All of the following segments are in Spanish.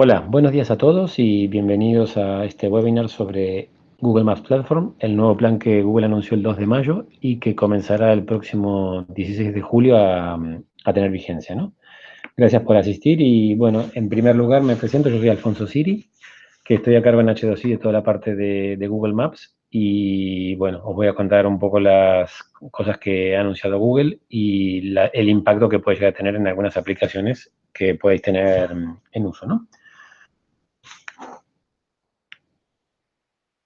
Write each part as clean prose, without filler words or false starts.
Hola, buenos días a todos y bienvenidos a este webinar sobre Google Maps Platform, el nuevo plan que Google anunció el 2 de mayo y que comenzará el próximo 16 de julio a tener vigencia, ¿no? Gracias por asistir y bueno, en primer lugar me presento, yo soy Alfonso Siri, que estoy a cargo en H2I de toda la parte de Google Maps y bueno, os voy a contar un poco las cosas que ha anunciado Google y el impacto que puede llegar a tener en algunas aplicaciones que podéis tener en uso, ¿no?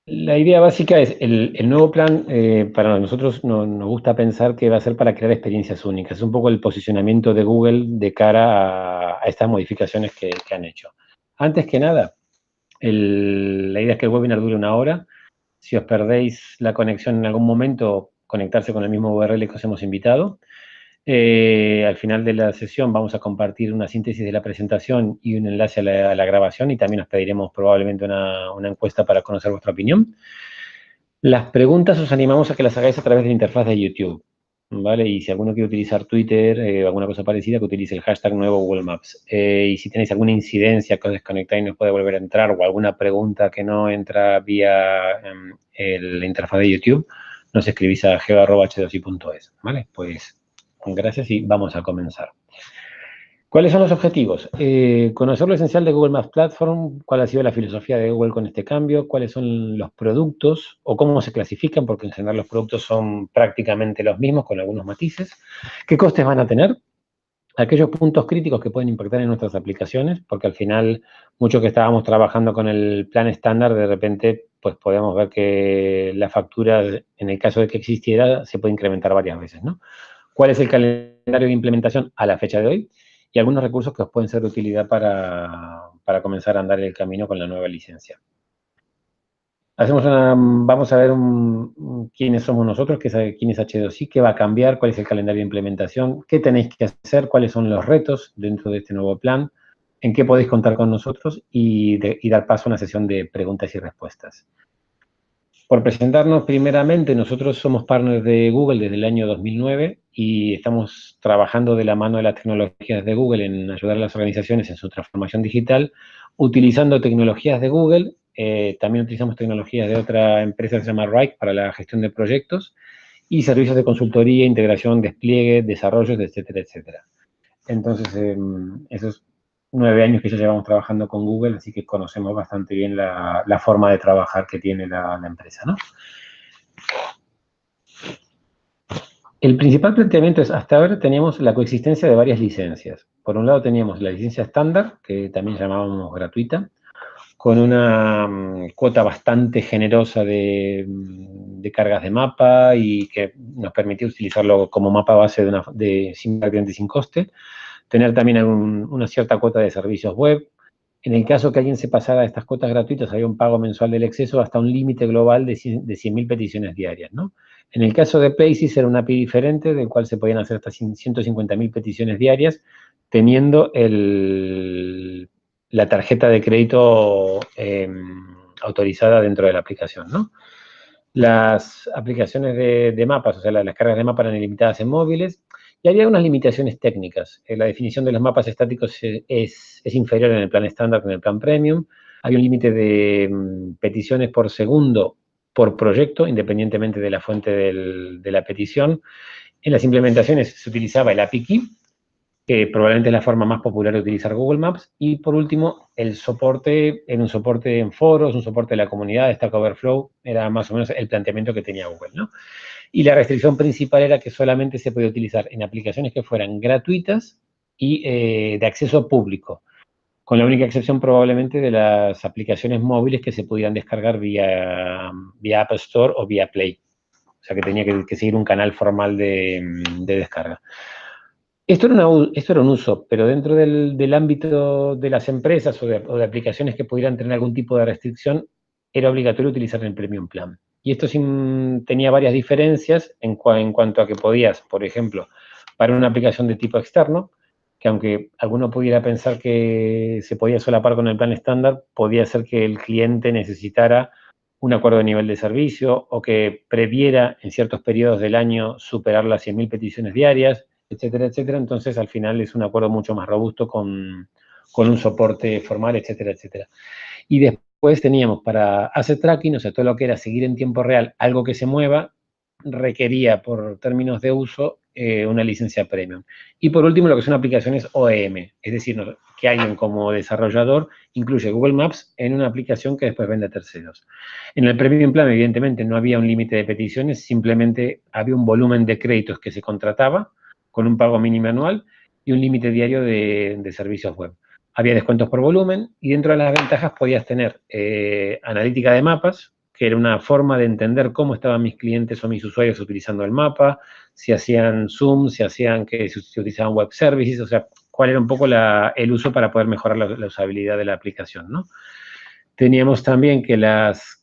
La idea básica es, el nuevo plan, para nosotros nos gusta pensar que va a ser para crear experiencias únicas. Es un poco el posicionamiento de Google de cara a estas modificaciones que han hecho. Antes que nada, la idea es que el webinar dure 1 hora. Si os perdéis la conexión en algún momento, conectarse con el mismo URL que os hemos invitado. Al final de la sesión vamos a compartir una síntesis de la presentación y un enlace a la grabación y también os pediremos probablemente una encuesta para conocer vuestra opinión. Las preguntas os animamos a que las hagáis a través de la interfaz de YouTube, ¿vale? Y si alguno quiere utilizar Twitter o alguna cosa parecida, que utilice el hashtag nuevo Google Maps. Y si tenéis alguna incidencia que os desconectáis y no puede volver a entrar o alguna pregunta que no entra vía la interfaz de YouTube, nos escribís a geo@h2i.es, ¿vale? Pues gracias y vamos a comenzar. ¿Cuáles son los objetivos? Conocer lo esencial de Google Maps Platform, cuál ha sido la filosofía de Google con este cambio, cuáles son los productos o cómo se clasifican, porque en general los productos son prácticamente los mismos con algunos matices, qué costes van a tener, aquellos puntos críticos que pueden impactar en nuestras aplicaciones, porque al final muchos que estábamos trabajando con el plan estándar, de repente pues podemos ver que la factura, en el caso de que existiera, se puede incrementar varias veces, ¿no? ¿Cuál es el calendario de implementación a la fecha de hoy? Y algunos recursos que os pueden ser de utilidad para comenzar a andar el camino con la nueva licencia. Vamos a ver quiénes somos nosotros, quién es H2I, qué va a cambiar, cuál es el calendario de implementación, qué tenéis que hacer, cuáles son los retos dentro de este nuevo plan, en qué podéis contar con nosotros y dar paso a una sesión de preguntas y respuestas. Por presentarnos, primeramente, nosotros somos partners de Google desde el año 2009 y estamos trabajando de la mano de las tecnologías de Google en ayudar a las organizaciones en su transformación digital, utilizando tecnologías de Google. También utilizamos tecnologías de otra empresa que se llama Wrike para la gestión de proyectos y servicios de consultoría, integración, despliegue, desarrollos, etcétera, etcétera. Entonces, esos 9 años que ya llevamos trabajando con Google, así que conocemos bastante bien la forma de trabajar que tiene la empresa, ¿no? El principal planteamiento es, hasta ahora teníamos la coexistencia de varias licencias. Por un lado teníamos la licencia estándar, que también llamábamos gratuita, con una cuota bastante generosa de cargas de mapa y que nos permitía utilizarlo como mapa base sin coste. Tener también una cierta cuota de servicios web. En el caso que alguien se pasara a estas cuotas gratuitas, había un pago mensual del exceso hasta un límite global de 100.000 peticiones diarias, ¿no? En el caso de Places era una API diferente, del cual se podían hacer hasta 150.000 peticiones diarias, teniendo la tarjeta de crédito autorizada dentro de la aplicación, ¿no? Las aplicaciones de mapas, o sea, las cargas de mapas eran ilimitadas en móviles, y había unas limitaciones técnicas. La definición de los mapas estáticos es inferior en el plan estándar que en el plan premium. Hay un límite de peticiones por segundo por proyecto, independientemente de la fuente de la petición. En las implementaciones se utilizaba el API Key, que probablemente es la forma más popular de utilizar Google Maps. Y por último, el soporte, era un soporte en foros, un soporte de la comunidad, Stack Overflow, era más o menos el planteamiento que tenía Google, ¿no? Y la restricción principal era que solamente se podía utilizar en aplicaciones que fueran gratuitas y de acceso público, con la única excepción probablemente de las aplicaciones móviles que se pudieran descargar vía App Store o vía Play. O sea que tenía que seguir un canal formal de descarga. Esto era un uso, pero dentro del ámbito de las empresas o de aplicaciones que pudieran tener algún tipo de restricción, era obligatorio utilizar el Premium Plan. Y esto tenía varias diferencias en cuanto a que podías, por ejemplo, para una aplicación de tipo externo, que aunque alguno pudiera pensar que se podía solapar con el plan estándar, podía ser que el cliente necesitara un acuerdo de nivel de servicio o que previera en ciertos periodos del año superar las 100.000 peticiones diarias, etcétera, etcétera. Entonces, al final es un acuerdo mucho más robusto con con un soporte formal, etcétera, etcétera. Y después teníamos para asset tracking, o sea, todo lo que era seguir en tiempo real algo que se mueva, requería por términos de uso una licencia premium. Y por último, lo que son aplicaciones OEM, es decir, que alguien como desarrollador incluye Google Maps en una aplicación que después vende a terceros. En el Premium Plan, evidentemente, no había un límite de peticiones, simplemente había un volumen de créditos que se contrataba con un pago mínimo anual y un límite diario de servicios web. Había descuentos por volumen y dentro de las ventajas podías tener analítica de mapas, que era una forma de entender cómo estaban mis clientes o mis usuarios utilizando el mapa, si hacían Zoom, si utilizaban web services, o sea, cuál era un poco el uso para poder mejorar la usabilidad de la aplicación, ¿no? Teníamos también que las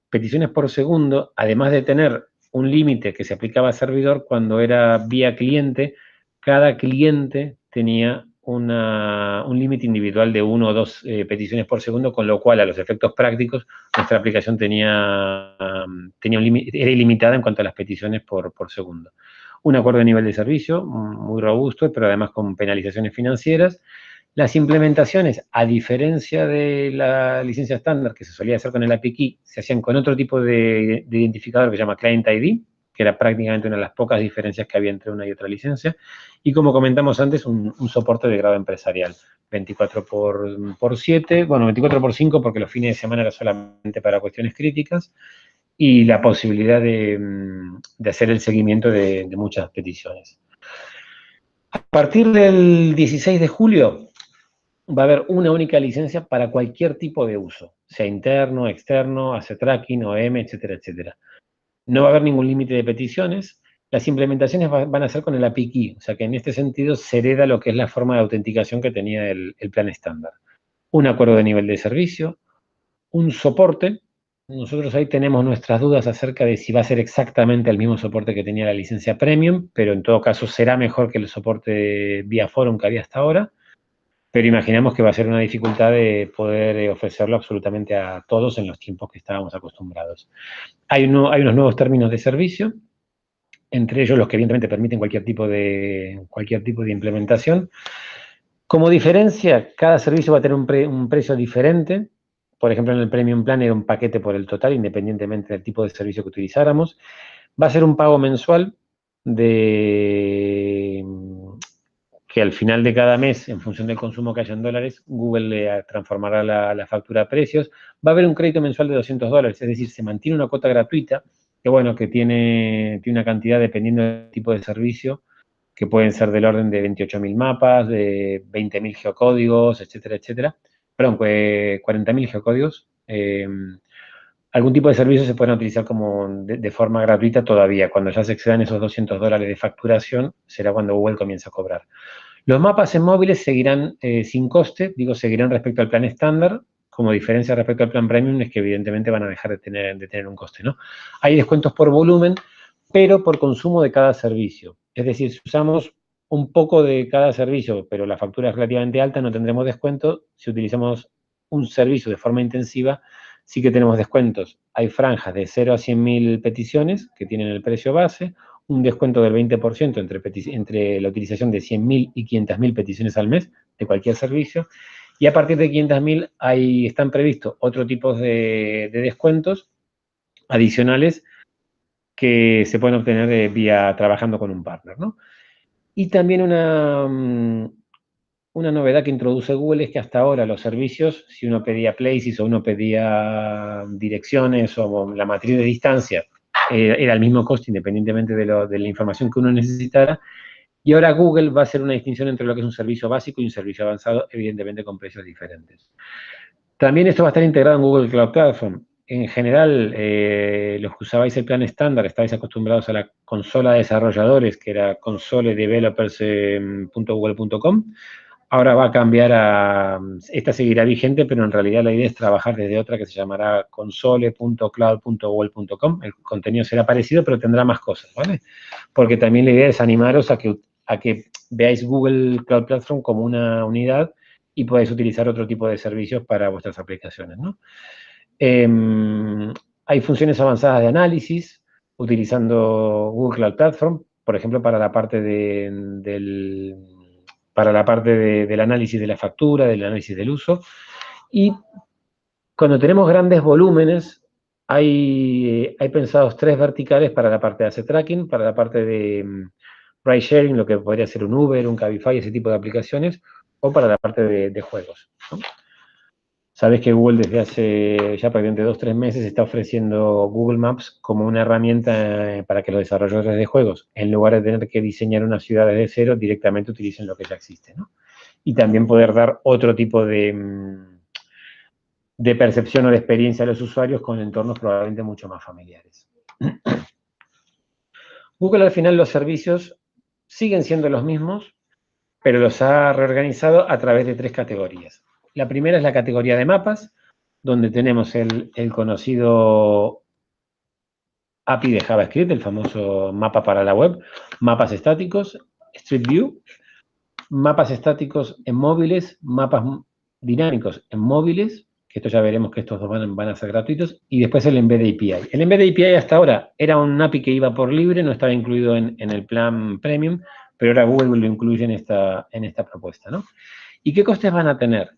peticiones por segundo, además de tener un límite que se aplicaba al servidor, cuando era vía cliente, cada cliente tenía un límite individual de 1 o 2 peticiones por segundo, con lo cual a los efectos prácticos nuestra aplicación era ilimitada en cuanto a las peticiones por segundo. Un acuerdo de nivel de servicio muy robusto, pero además con penalizaciones financieras. Las implementaciones, a diferencia de la licencia estándar que se solía hacer con el API Key, se hacían con otro tipo de identificador que se llama Client ID, que era prácticamente una de las pocas diferencias que había entre una y otra licencia, y como comentamos antes, un soporte de grado empresarial, 24x7, bueno, 24x5 porque los fines de semana era solamente para cuestiones críticas, y la posibilidad de hacer el seguimiento de muchas peticiones. A partir del 16 de julio va a haber una única licencia para cualquier tipo de uso, sea interno, externo, asset tracking, OEM, etcétera, etcétera. No va a haber ningún límite de peticiones. Las implementaciones van a ser con el API Key, o sea que en este sentido se hereda lo que es la forma de autenticación que tenía el plan estándar. Un acuerdo de nivel de servicio, un soporte. Nosotros ahí tenemos nuestras dudas acerca de si va a ser exactamente el mismo soporte que tenía la licencia Premium, pero en todo caso será mejor que el soporte vía Forum que había hasta ahora. Pero imaginamos que va a ser una dificultad de poder ofrecerlo absolutamente a todos en los tiempos que estábamos acostumbrados. Hay unos nuevos términos de servicio, entre ellos los que evidentemente permiten cualquier tipo de implementación. Como diferencia, cada servicio va a tener un precio diferente. Por ejemplo, en el Premium Plan era un paquete por el total, independientemente del tipo de servicio que utilizáramos. Va a ser un pago mensual que al final de cada mes, en función del consumo que haya en dólares, Google le transformará la factura a precios. Va a haber un crédito mensual de $200, es decir, se mantiene una cuota gratuita, que bueno, que tiene una cantidad dependiendo del tipo de servicio, que pueden ser del orden de 28.000 mapas, de 20.000 geocódigos, etcétera, etcétera. Perdón, 40.000 geocódigos. Algún tipo de servicios se pueden utilizar como de forma gratuita todavía. Cuando ya se excedan esos $200 de facturación, será cuando Google comienza a cobrar. Los mapas en móviles seguirán sin coste, seguirán respecto al plan estándar. Como diferencia respecto al plan premium es que evidentemente van a dejar de tener un coste, ¿no? Hay descuentos por volumen, pero por consumo de cada servicio. Es decir, si usamos un poco de cada servicio, pero la factura es relativamente alta, no tendremos descuento. Si utilizamos un servicio de forma intensiva, sí que tenemos descuentos. Hay franjas de 0 a 100.000 peticiones que tienen el precio base, un descuento del 20% entre la utilización de 100.000 y 500.000 peticiones al mes de cualquier servicio, y a partir de 500.000 están previstos otro tipo de descuentos adicionales que se pueden obtener trabajando con un partner, ¿no? Y también una novedad que introduce Google es que hasta ahora los servicios, si uno pedía places o uno pedía direcciones o la matriz de distancia, era el mismo coste independientemente de la información que uno necesitara. Y ahora Google va a hacer una distinción entre lo que es un servicio básico y un servicio avanzado, evidentemente con precios diferentes. También esto va a estar integrado en Google Cloud Platform. En general, los que usabais el plan estándar estabais acostumbrados a la consola de desarrolladores, que era consoledevelopers.google.com. Ahora va a cambiar esta seguirá vigente, pero en realidad la idea es trabajar desde otra que se llamará console.cloud.google.com. El contenido será parecido, pero tendrá más cosas, ¿vale? Porque también la idea es animaros a que veáis Google Cloud Platform como una unidad y podáis utilizar otro tipo de servicios para vuestras aplicaciones, ¿no? Hay funciones avanzadas de análisis utilizando Google Cloud Platform, por ejemplo, para la parte del para la parte del análisis de la factura, del análisis del uso. Y cuando tenemos grandes volúmenes, hay pensados 3 verticales para la parte de asset tracking, para la parte de ride sharing, lo que podría ser un Uber, un Cabify, ese tipo de aplicaciones, o para la parte de juegos, ¿no? Sabes que Google desde hace ya prácticamente 2 o 3 meses está ofreciendo Google Maps como una herramienta para que los desarrolladores de juegos, en lugar de tener que diseñar una ciudad desde cero, directamente utilicen lo que ya existe, ¿no? Y también poder dar otro tipo de percepción o de experiencia a los usuarios con entornos probablemente mucho más familiares. Google al final los servicios siguen siendo los mismos, pero los ha reorganizado a través de 3 categorías. La primera es la categoría de mapas, donde tenemos el conocido API de JavaScript, el famoso mapa para la web, mapas estáticos, Street View, mapas estáticos en móviles, mapas dinámicos en móviles, que esto ya veremos que estos dos van a ser gratuitos, y después el Embed API. El Embed API hasta ahora era un API que iba por libre, no estaba incluido en el plan Premium, pero ahora Google lo incluye en esta propuesta, ¿no? ¿Y qué costes van a tener?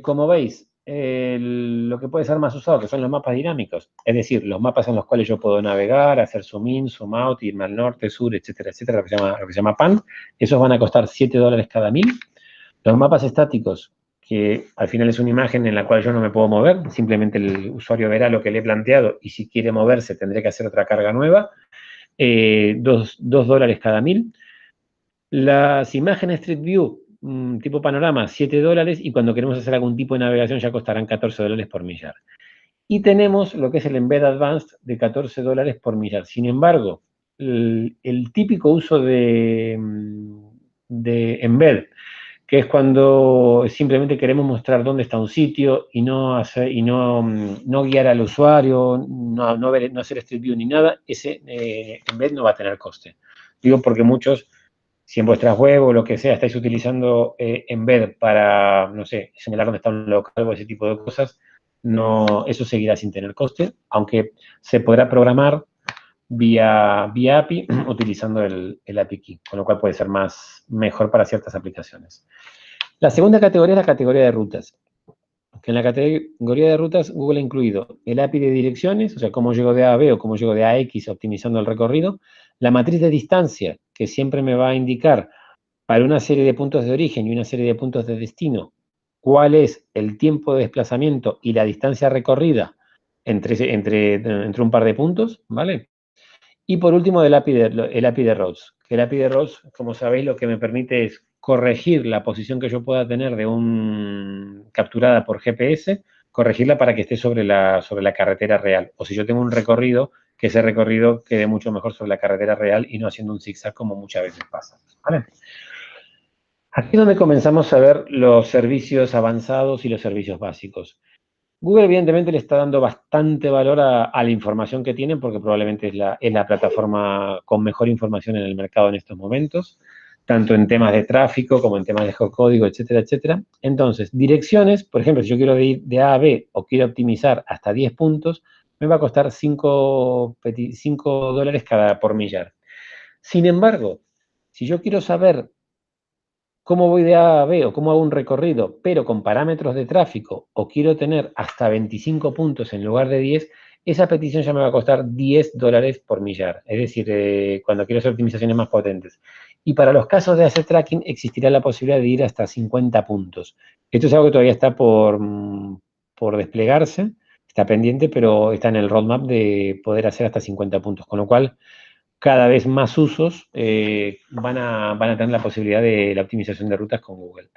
Como veis, lo que puede ser más usado, que son los mapas dinámicos, es decir, los mapas en los cuales yo puedo navegar, hacer zoom in, zoom out, irme al norte, sur, etcétera, etcétera, lo que se llama PAN, esos van a costar $7 cada 1000. Los mapas estáticos, que al final es una imagen en la cual yo no me puedo mover, simplemente el usuario verá lo que le he planteado y si quiere moverse tendré que hacer otra carga nueva, $2 cada 1000. Las imágenes Street View, tipo panorama, $7, y cuando queremos hacer algún tipo de navegación ya costarán $14 por millar. Y tenemos lo que es el Embed Advanced de $14 por millar. Sin embargo, el típico uso de Embed, que es cuando simplemente queremos mostrar dónde está un sitio y no guiar al usuario, no hacer Street View ni nada, ese Embed no va a tener coste. Digo porque muchos, si en vuestras web o lo que sea estáis utilizando Embed para, no sé, señalar dónde está un local o ese tipo de cosas, no, eso seguirá sin tener coste, aunque se podrá programar vía API utilizando el API Key, con lo cual puede ser mejor para ciertas aplicaciones. La segunda categoría es la categoría de rutas. Que en la categoría de rutas Google ha incluido el API de direcciones, o sea, cómo llego de A a B o cómo llego de A a X optimizando el recorrido, la matriz de distancia, que siempre me va a indicar para una serie de puntos de origen y una serie de puntos de destino cuál es el tiempo de desplazamiento y la distancia recorrida entre un par de puntos, ¿vale? Y por último, el API de Routes. Que el API de Routes, como sabéis, lo que me permite es corregir la posición que yo pueda tener capturada por GPS, corregirla para que esté sobre la carretera real. O si yo tengo un recorrido, que ese recorrido quede mucho mejor sobre la carretera real y no haciendo un zigzag como muchas veces pasa, ¿vale? Aquí es donde comenzamos a ver los servicios avanzados y los servicios básicos. Google evidentemente le está dando bastante valor a la información que tienen porque probablemente es la plataforma con mejor información en el mercado en estos momentos, tanto en temas de tráfico como en temas de código, etcétera, etcétera. Entonces, direcciones, por ejemplo, si yo quiero ir de A a B o quiero optimizar hasta 10 puntos, me va a costar $5 por millar. Sin embargo, si yo quiero saber cómo voy de A a B o cómo hago un recorrido, pero con parámetros de tráfico, o quiero tener hasta 25 puntos en lugar de 10, esa petición ya me va a costar $10 por millar. Es decir, cuando quiero hacer optimizaciones más potentes. Y para los casos de asset tracking existirá la posibilidad de ir hasta 50 puntos. Esto es algo que todavía está por desplegarse, está pendiente, pero está en el roadmap de poder hacer hasta 50 puntos. Con lo cual, cada vez más usos van a tener la posibilidad de la optimización de rutas con Google.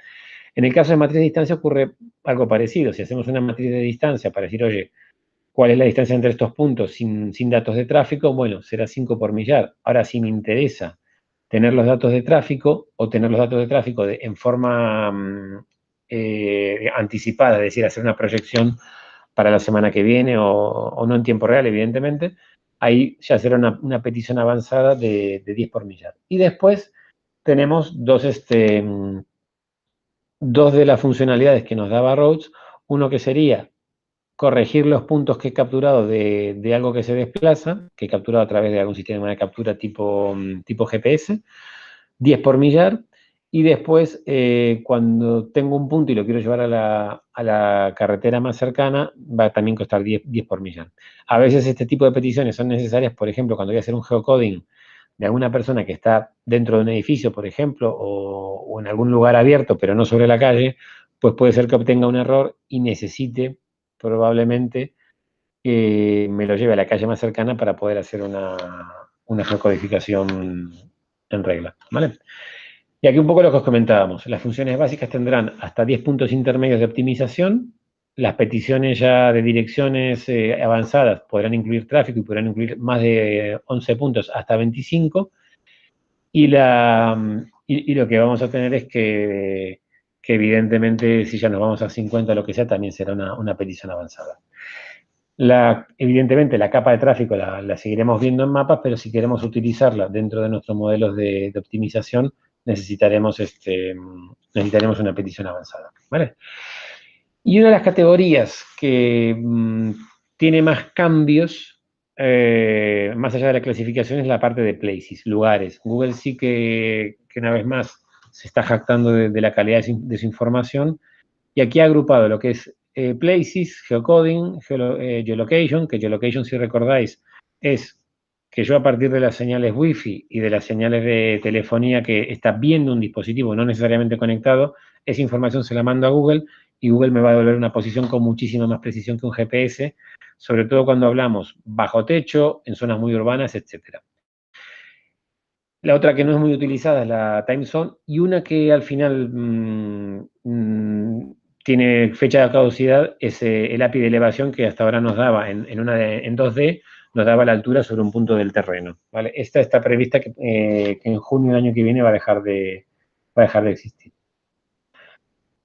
En el caso de matriz de distancia ocurre algo parecido. Si hacemos una matriz de distancia para decir, oye, ¿cuál es la distancia entre estos puntos sin datos de tráfico? Bueno, será 5 por millar. Ahora, si me interesa tener los datos de tráfico o tener los datos de tráfico en forma anticipada, es decir, hacer una proyección para la semana que viene o no en tiempo real, evidentemente, ahí ya será una petición avanzada de 10 por millar. Y después tenemos dos de las funcionalidades que nos daba Routes, uno que sería corregir los puntos que he capturado de algo que se desplaza, que he capturado a través de algún sistema de captura tipo GPS, 10 por millar, Y después, cuando tengo un punto y lo quiero llevar a la carretera más cercana, va a también costar 10 por millar. A veces este tipo de peticiones son necesarias, por ejemplo, cuando voy a hacer un geocoding de alguna persona que está dentro de un edificio, por ejemplo, o en algún lugar abierto, pero no sobre la calle, pues puede ser que obtenga un error y necesite probablemente que me lo lleve a la calle más cercana para poder hacer una geocodificación en regla, ¿vale? Y aquí un poco lo que os comentábamos. Las funciones básicas tendrán hasta 10 puntos intermedios de optimización. Las peticiones ya de direcciones avanzadas podrán incluir tráfico y podrán incluir más de 11 puntos hasta 25. Y lo que vamos a tener es que evidentemente si ya nos vamos a 50 o lo que sea, también será una petición avanzada. Evidentemente la capa de tráfico la seguiremos viendo en mapas, pero si queremos utilizarla dentro de nuestros modelos de optimización, necesitaremos una petición avanzada, ¿vale? Y una de las categorías que tiene más cambios, más allá de la clasificación, es la parte de places, lugares. Google sí que una vez más se está jactando de la calidad de su información, y aquí ha agrupado lo que es places, geocoding, geolocation, que geolocation, si recordáis, es que yo a partir de las señales Wi-Fi y de las señales de telefonía que está viendo un dispositivo no necesariamente conectado, esa información se la mando a Google y Google me va a devolver una posición con muchísima más precisión que un GPS, sobre todo cuando hablamos bajo techo, en zonas muy urbanas, etc. La otra que no es muy utilizada es la time zone, y una que al final tiene fecha de caducidad es el API de elevación, que hasta ahora nos daba en 2D, nos daba la altura sobre un punto del terreno, ¿vale? Esta está prevista que en junio del año que viene va a dejar de existir.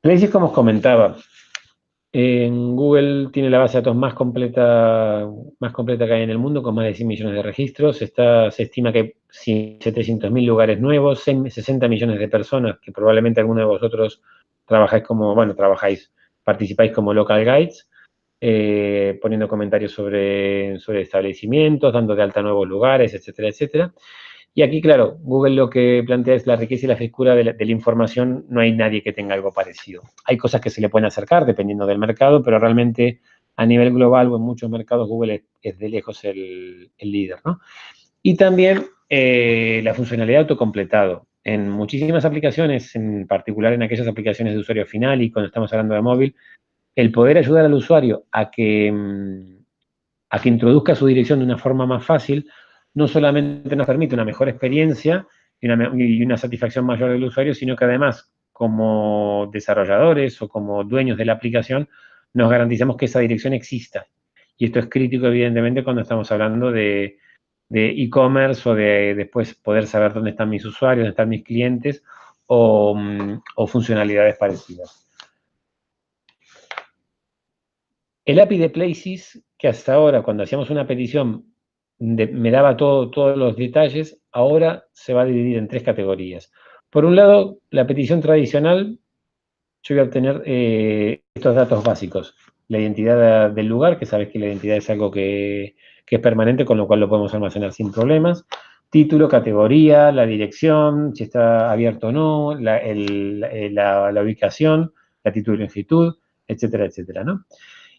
Places, como os comentaba, en Google tiene la base de datos más completa que hay en el mundo, con más de 100 millones de registros. Se estima que hay 700.000 lugares nuevos, 60 millones de personas, que probablemente alguno de vosotros participáis como local guides, poniendo comentarios sobre establecimientos, dando de alta nuevos lugares, etcétera, etcétera. Y aquí, claro, Google lo que plantea es la riqueza y la frescura de la información. No hay nadie que tenga algo parecido. Hay cosas que se le pueden acercar dependiendo del mercado, pero realmente a nivel global o en muchos mercados Google es de lejos el líder, ¿no? Y también la funcionalidad de autocompletado. En muchísimas aplicaciones, en particular en aquellas aplicaciones de usuario final y cuando estamos hablando de móvil, el poder ayudar al usuario a que introduzca su dirección de una forma más fácil, no solamente nos permite una mejor experiencia y una satisfacción mayor del usuario, sino que además, como desarrolladores o como dueños de la aplicación, nos garantizamos que esa dirección exista. Y esto es crítico, evidentemente, cuando estamos hablando de e-commerce o de después poder saber dónde están mis usuarios, dónde están mis clientes o funcionalidades parecidas. El API de Places, que hasta ahora, cuando hacíamos una petición, me daba todos los detalles, ahora se va a dividir en 3 categorías. Por un lado, la petición tradicional, yo voy a obtener estos datos básicos. La identidad del lugar, que sabes que la identidad es algo que es permanente, con lo cual lo podemos almacenar sin problemas. Título, categoría, la dirección, si está abierto o no, la ubicación, latitud y longitud, etcétera, etcétera, ¿no?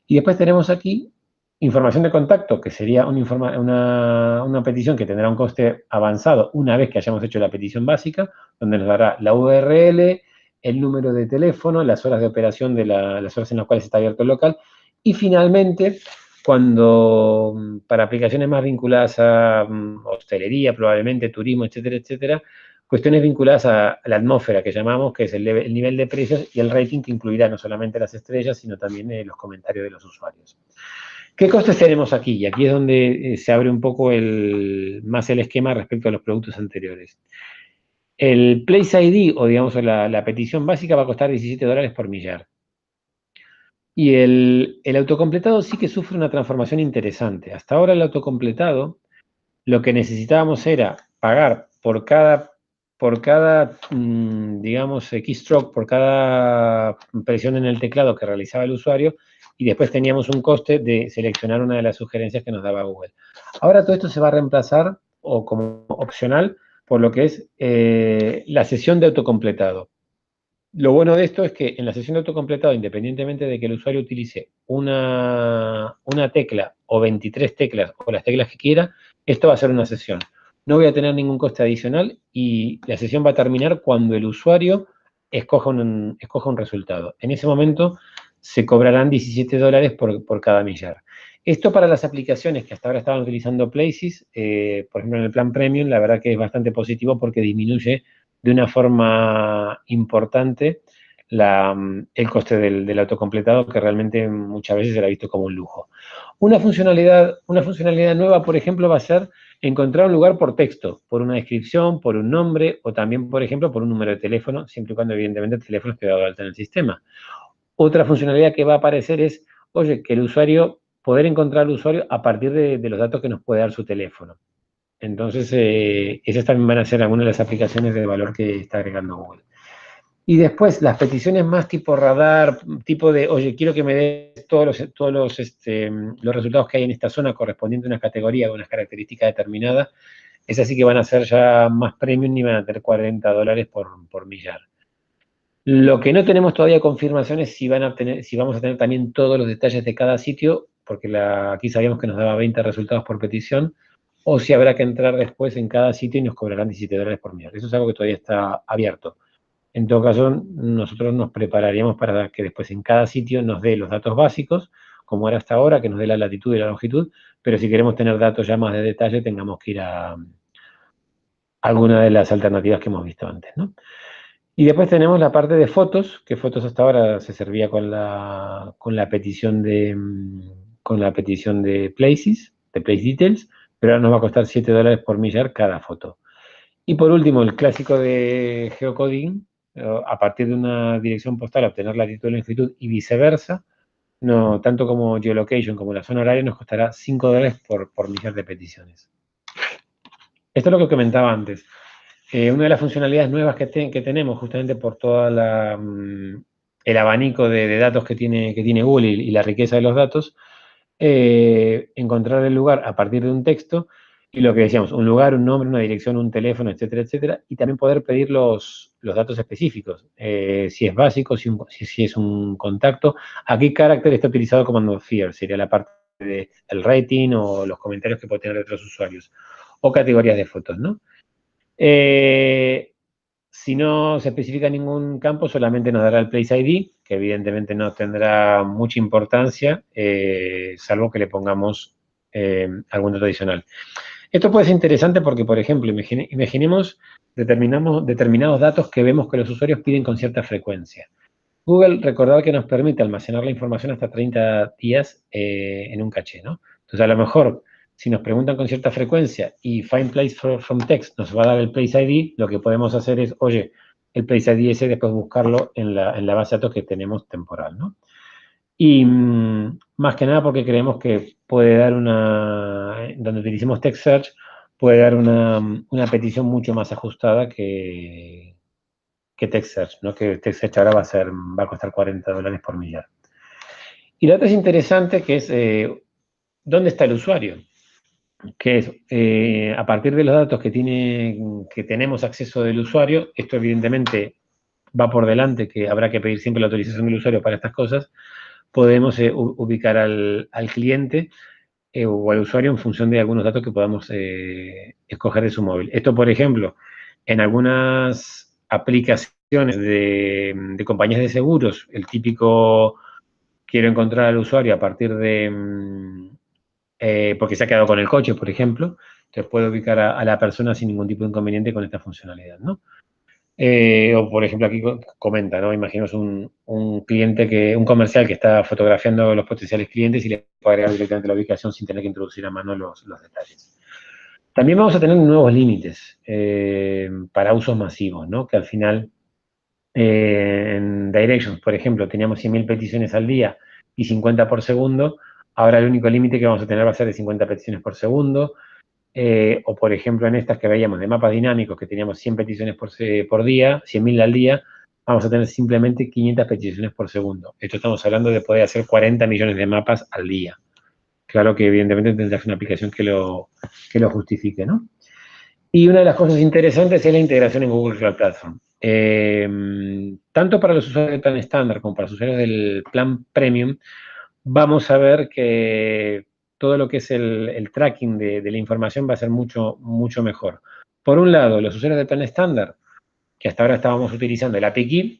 Y después tenemos aquí información de contacto, que sería una petición que tendrá un coste avanzado una vez que hayamos hecho la petición básica, donde nos dará la URL, el número de teléfono, las horas de operación de las horas en las cuales está abierto el local, y finalmente, cuando para aplicaciones más vinculadas a hostelería, probablemente turismo, etcétera, etcétera, cuestiones vinculadas a la atmósfera que llamamos, que es el nivel de precios y el rating, que incluirá no solamente las estrellas, sino también los comentarios de los usuarios. ¿Qué costes tenemos aquí? Y aquí es donde se abre un poco más el esquema respecto a los productos anteriores. El Place ID, o digamos la petición básica, va a costar $17 por millar. Y el autocompletado sí que sufre una transformación interesante. Hasta ahora el autocompletado, lo que necesitábamos era pagar por cada digamos, keystroke, por cada presión en el teclado que realizaba el usuario, y después teníamos un coste de seleccionar una de las sugerencias que nos daba Google. Ahora todo esto se va a reemplazar, o como opcional, por lo que es la sesión de autocompletado. Lo bueno de esto es que en la sesión de autocompletado, independientemente de que el usuario utilice una tecla o 23 teclas o las teclas que quiera, esto va a ser una sesión. No voy a tener ningún coste adicional y la sesión va a terminar cuando el usuario escoja un resultado. En ese momento se cobrarán $17 por cada millar. Esto para las aplicaciones que hasta ahora estaban utilizando Places, por ejemplo en el plan Premium, la verdad que es bastante positivo porque disminuye de una forma importante el coste del autocompletado, que realmente muchas veces se la ha visto como un lujo. Una funcionalidad nueva, por ejemplo, va a ser encontrar un lugar por texto, por una descripción, por un nombre, o también, por ejemplo, por un número de teléfono, siempre y cuando, evidentemente, el teléfono esté dado de alta en el sistema. Otra funcionalidad que va a aparecer es, oye, que el usuario, poder encontrar al usuario a partir de los datos que nos puede dar su teléfono. Entonces, esas también van a ser algunas de las aplicaciones de valor que está agregando Google. Y después, las peticiones más tipo radar, tipo de, oye, quiero que me des todos los resultados que hay en esta zona correspondiente a una categoría o unas características determinadas, esas sí que van a ser ya más premium y van a tener $40 por millar. Lo que no tenemos todavía confirmación es si vamos a tener también todos los detalles de cada sitio, porque aquí sabíamos que nos daba 20 resultados por petición, o si habrá que entrar después en cada sitio y nos cobrarán $17 por millar. Eso es algo que todavía está abierto. En todo caso, nosotros nos prepararíamos para que después en cada sitio nos dé los datos básicos, como era hasta ahora, que nos dé la latitud y la longitud, pero si queremos tener datos ya más de detalle, tengamos que ir a alguna de las alternativas que hemos visto antes, ¿no? Y después tenemos la parte de fotos, que fotos hasta ahora se servía con la petición de Places, de Place Details, pero ahora nos va a costar $7 por millar cada foto. Y por último, el clásico de geocoding, a partir de una dirección postal, obtener latitud y longitud y viceversa, no, tanto como geolocation como la zona horaria, nos costará $5 por millar de peticiones. Esto es lo que comentaba antes. Una de las funcionalidades nuevas que tenemos, justamente por todo el abanico de datos que tiene Google y la riqueza de los datos, encontrar el lugar a partir de un texto y lo que decíamos, un lugar, un nombre, una dirección, un teléfono, etcétera, etcétera, y también poder pedir los datos específicos, si es básico, si es un contacto. Aquí carácter está utilizado como FEAR, sería la parte del rating o los comentarios que puede tener de otros usuarios, o categorías de fotos, ¿no? Si no se especifica ningún campo, solamente nos dará el Place ID, que evidentemente no tendrá mucha importancia, salvo que le pongamos algún dato adicional. Esto puede ser interesante porque, por ejemplo, imaginemos determinados datos que vemos que los usuarios piden con cierta frecuencia. Google, recordad que nos permite almacenar la información hasta 30 días en un caché, ¿no? Entonces, a lo mejor, si nos preguntan con cierta frecuencia y Find Place from Text nos va a dar el Place ID, lo que podemos hacer es, oye, el Place ID ese después buscarlo en la base de datos que tenemos temporal, ¿no? Y más que nada porque creemos que puede dar donde utilicemos Text Search, puede dar una petición mucho más ajustada que Text Search, ¿no? Que Text Search ahora va a costar $40 por millar. Y la otra es interesante, que es ¿dónde está el usuario? Que es, a partir de los datos que tenemos acceso del usuario, esto evidentemente va por delante, que habrá que pedir siempre la autorización del usuario para estas cosas, podemos ubicar al cliente o al usuario en función de algunos datos que podamos escoger de su móvil. Esto, por ejemplo, en algunas aplicaciones de compañías de seguros, el típico quiero encontrar al usuario a partir de porque se ha quedado con el coche, por ejemplo, entonces puedo ubicar a la persona sin ningún tipo de inconveniente con esta funcionalidad, ¿no? O, por ejemplo, aquí comenta, ¿no? Imaginemos un cliente un comercial que está fotografiando a los potenciales clientes y le puede agregar directamente la ubicación sin tener que introducir a mano los detalles. También vamos a tener nuevos límites para usos masivos, ¿no? Que al final, en Directions, por ejemplo, teníamos 100.000 peticiones al día y 50 por segundo. Ahora el único límite que vamos a tener va a ser de 50 peticiones por segundo. O por ejemplo en estas que veíamos de mapas dinámicos, que teníamos 100 peticiones por día, 100.000 al día, vamos a tener simplemente 500 peticiones por segundo. Esto estamos hablando de poder hacer 40 millones de mapas al día. Claro que evidentemente tendrás una aplicación que lo justifique, ¿no? Y una de las cosas interesantes es la integración en Google Cloud Platform. Tanto para los usuarios del plan estándar como para los usuarios del plan premium, vamos a ver que todo lo que es el tracking de la información va a ser mucho, mucho mejor. Por un lado, los usuarios del plan estándar, que hasta ahora estábamos utilizando el API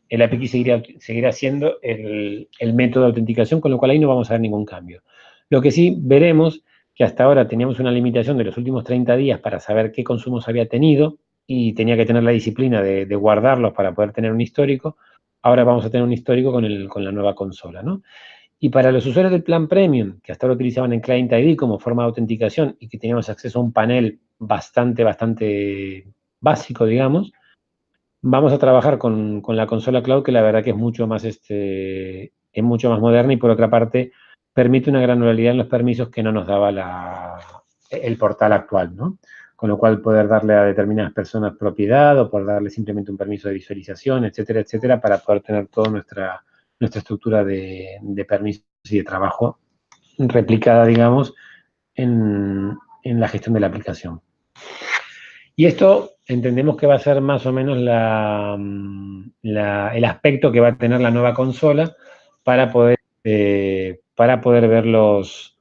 seguirá siendo el método de autenticación, con lo cual ahí no vamos a ver ningún cambio. Lo que sí veremos, que hasta ahora teníamos una limitación de los últimos 30 días para saber qué consumos había tenido y tenía que tener la disciplina de guardarlos para poder tener un histórico. Ahora vamos a tener un histórico con la nueva consola, ¿no? Y para los usuarios del plan Premium, que hasta ahora utilizaban el Client ID como forma de autenticación y que teníamos acceso a un panel bastante básico, digamos, vamos a trabajar con la consola cloud, que la verdad que es mucho más moderna y por otra parte permite una granularidad en los permisos que no nos daba el portal actual, ¿no? Con lo cual poder darle a determinadas personas propiedad o poder darle simplemente un permiso de visualización, etcétera, etcétera, para poder tener toda nuestra estructura de permisos y de trabajo replicada, digamos, en la gestión de la aplicación. Y esto entendemos que va a ser más o menos el aspecto que va a tener la nueva consola para poder ver los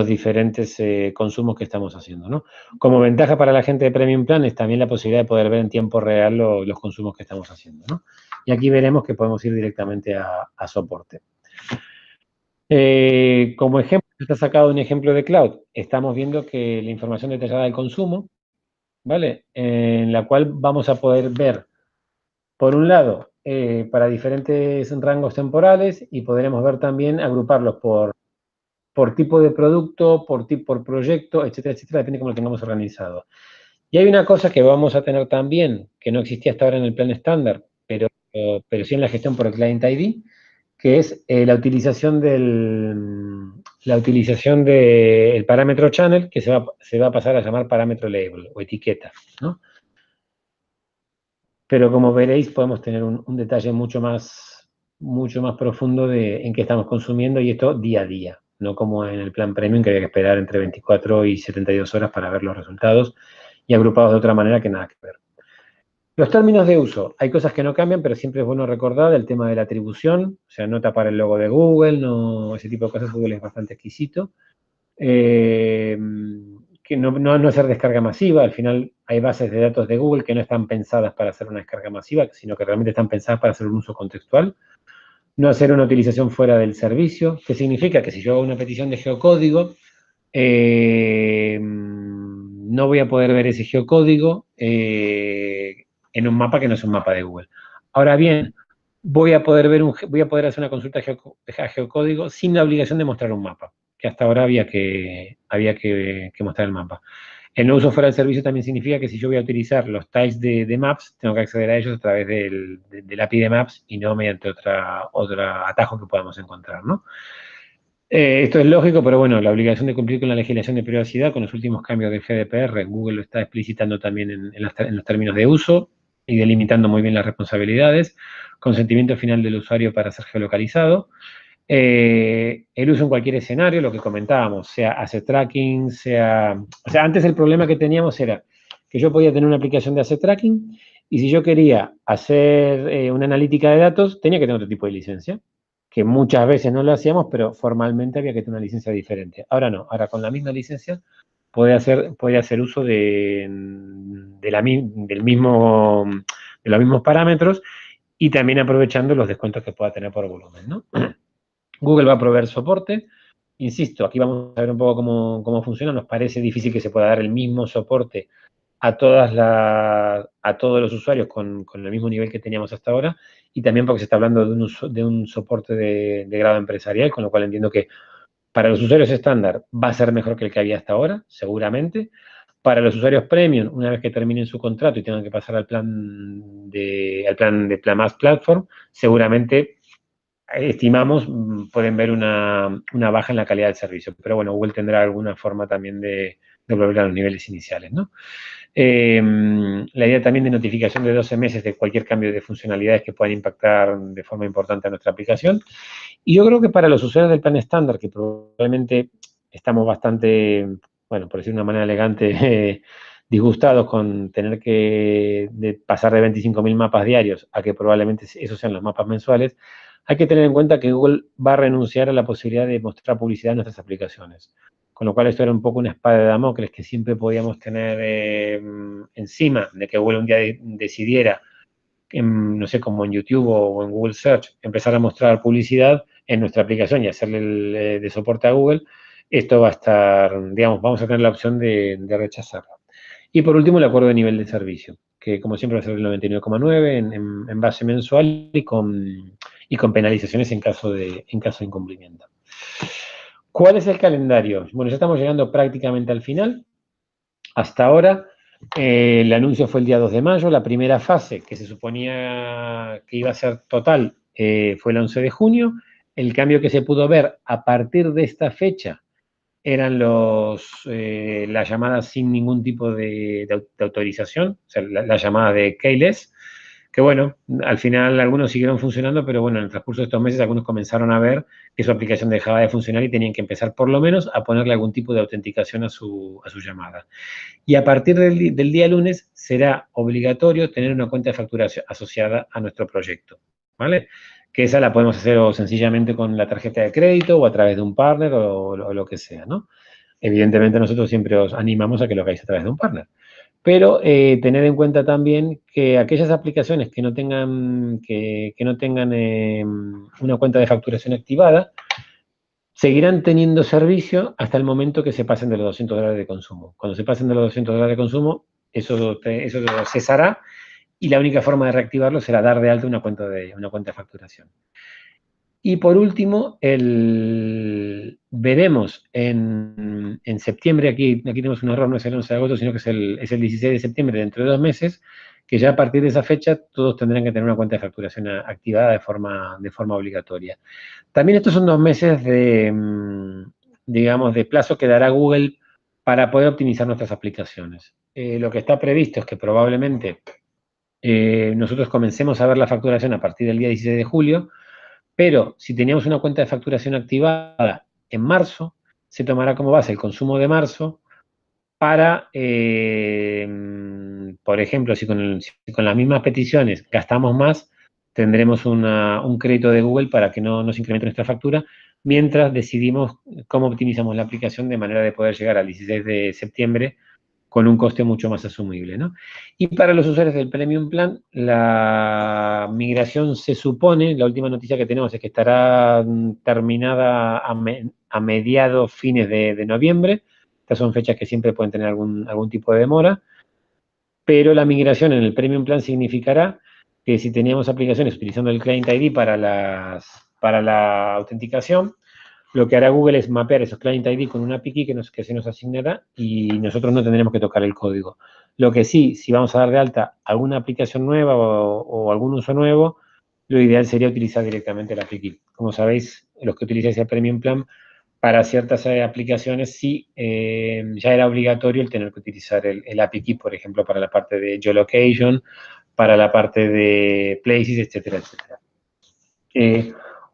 diferentes consumos que estamos haciendo, ¿no? Como ventaja para la gente de Premium Plan es también la posibilidad de poder ver en tiempo real los consumos que estamos haciendo, ¿no? Y aquí veremos que podemos ir directamente a soporte. Como ejemplo, está sacado un ejemplo de cloud. Estamos viendo que la información detallada del consumo, ¿vale? En la cual vamos a poder ver, por un lado, para diferentes rangos temporales y podremos ver también, agruparlos por tipo de producto, por proyecto, etcétera, etcétera, depende de cómo lo tengamos organizado. Y hay una cosa que vamos a tener también, que no existía hasta ahora en el plan estándar, pero sí en la gestión por el Client ID, que es la utilización del parámetro channel, que se va a pasar a llamar parámetro label o etiqueta, ¿no? Pero como veréis, podemos tener un detalle mucho más profundo en qué estamos consumiendo y esto día a día, no como en el plan premium que había que esperar entre 24 y 72 horas para ver los resultados y agrupados de otra manera que nada que ver. Los términos de uso, hay cosas que no cambian, pero siempre es bueno recordar el tema de la atribución, o sea, no tapar el logo de Google, no, ese tipo de cosas. Google es bastante exquisito. Que no hacer descarga masiva, al final hay bases de datos de Google que no están pensadas para hacer una descarga masiva, sino que realmente están pensadas para hacer un uso contextual. No hacer una utilización fuera del servicio, que significa que si yo hago una petición de geocódigo, no voy a poder ver ese geocódigo en un mapa que no es un mapa de Google. Ahora bien, voy a poder hacer una consulta a geocódigo sin la obligación de mostrar un mapa, que hasta ahora había que mostrar el mapa. El no uso fuera del servicio también significa que si yo voy a utilizar los tiles de Maps, tengo que acceder a ellos a través del API de Maps y no mediante otro atajo que podamos encontrar, ¿no? Esto es lógico, pero bueno, la obligación de cumplir con la legislación de privacidad, con los últimos cambios del GDPR, Google lo está explicitando también en los términos de uso y delimitando muy bien las responsabilidades, consentimiento final del usuario para ser geolocalizado, el uso en cualquier escenario, lo que comentábamos, sea asset tracking, o sea, antes el problema que teníamos era que yo podía tener una aplicación de asset tracking y si yo quería hacer una analítica de datos, tenía que tener otro tipo de licencia, que muchas veces no lo hacíamos, pero formalmente había que tener una licencia diferente. Ahora no, ahora con la misma licencia puede hacer uso del mismo, de los mismos parámetros y también aprovechando los descuentos que pueda tener por volumen, ¿no? Google va a proveer soporte. Insisto, aquí vamos a ver un poco cómo funciona. Nos parece difícil que se pueda dar el mismo soporte a todos los usuarios con el mismo nivel que teníamos hasta ahora, y también porque se está hablando de un soporte de grado empresarial, con lo cual entiendo que para los usuarios estándar va a ser mejor que el que había hasta ahora, seguramente. Para los usuarios premium, una vez que terminen su contrato y tengan que pasar al plan de Plan Más Platform, seguramente estimamos pueden ver una baja en la calidad del servicio. Pero bueno, Google tendrá alguna forma también de volver a los niveles iniciales, ¿no? La idea también de notificación de 12 meses de cualquier cambio de funcionalidades que puedan impactar de forma importante a nuestra aplicación. Y yo creo que para los usuarios del plan estándar, que probablemente estamos bastante, bueno, por decir de una manera elegante, disgustados con tener que pasar de 25.000 mapas diarios a que probablemente esos sean los mapas mensuales, hay que tener en cuenta que Google va a renunciar a la posibilidad de mostrar publicidad en nuestras aplicaciones. Con lo cual esto era un poco una espada de Damocles que siempre podíamos tener encima de que Google un día decidiera, no sé, como en YouTube o en Google Search, empezar a mostrar publicidad en nuestra aplicación y hacerle de soporte a Google. Esto va a estar, digamos, vamos a tener la opción de rechazarlo. Y por último, el acuerdo de nivel de servicio, que como siempre va a ser el 99,9 en base mensual y con penalizaciones en caso de incumplimiento. ¿Cuál es el calendario? Bueno, ya estamos llegando prácticamente al final. Hasta ahora, el anuncio fue el día 2 de mayo. La primera fase, que se suponía que iba a ser total, fue el 11 de junio. El cambio que se pudo ver a partir de esta fecha eran las llamadas sin ningún tipo de autorización, o sea, la llamada de keyless, que bueno, al final algunos siguieron funcionando, pero bueno, en el transcurso de estos meses algunos comenzaron a ver que su aplicación dejaba de funcionar y tenían que empezar por lo menos a ponerle algún tipo de autenticación a su llamada. Y a partir del día lunes será obligatorio tener una cuenta de facturación asociada a nuestro proyecto, ¿vale? Que esa la podemos hacer o sencillamente con la tarjeta de crédito o a través de un partner o lo que sea, ¿no? Evidentemente nosotros siempre os animamos a que lo hagáis a través de un partner. Pero tener en cuenta también que aquellas aplicaciones que no tengan, una cuenta de facturación activada seguirán teniendo servicio hasta el momento que se pasen de los $200 de consumo. Cuando se pasen de los $200 de consumo, eso cesará y la única forma de reactivarlo será dar de alta una cuenta de facturación. Y por último, veremos en septiembre, aquí tenemos un error, no es el 11 de agosto, sino que es el 16 de septiembre, dentro de 2 meses, que ya a partir de esa fecha todos tendrán que tener una cuenta de facturación activada de forma obligatoria. También estos son 2 meses digamos, de plazo que dará Google para poder optimizar nuestras aplicaciones. Lo que está previsto es que probablemente nosotros comencemos a ver la facturación a partir del día 16 de julio, pero si teníamos una cuenta de facturación activada en marzo, se tomará como base el consumo de marzo para, por ejemplo, si con las mismas peticiones gastamos más, tendremos un crédito de Google para que no nos incremente nuestra factura, mientras decidimos cómo optimizamos la aplicación de manera de poder llegar al 16 de septiembre con un coste mucho más asumible, ¿no? Y para los usuarios del Premium Plan, la migración se supone, la última noticia que tenemos es que estará terminada a mediados, fines de noviembre. Estas son fechas que siempre pueden tener algún tipo de demora, pero la migración en el Premium Plan significará que si teníamos aplicaciones utilizando el Client ID para la autenticación, lo que hará Google es mapear esos Client ID con una API key que se nos asignará y nosotros no tendremos que tocar el código. Lo que sí, si vamos a dar de alta alguna aplicación nueva o algún uso nuevo, lo ideal sería utilizar directamente la API key. Como sabéis, los que utilizáis el Premium Plan, para ciertas aplicaciones sí ya era obligatorio el tener que utilizar el API key, por ejemplo, para la parte de geolocation, para la parte de places, etcétera, etcétera.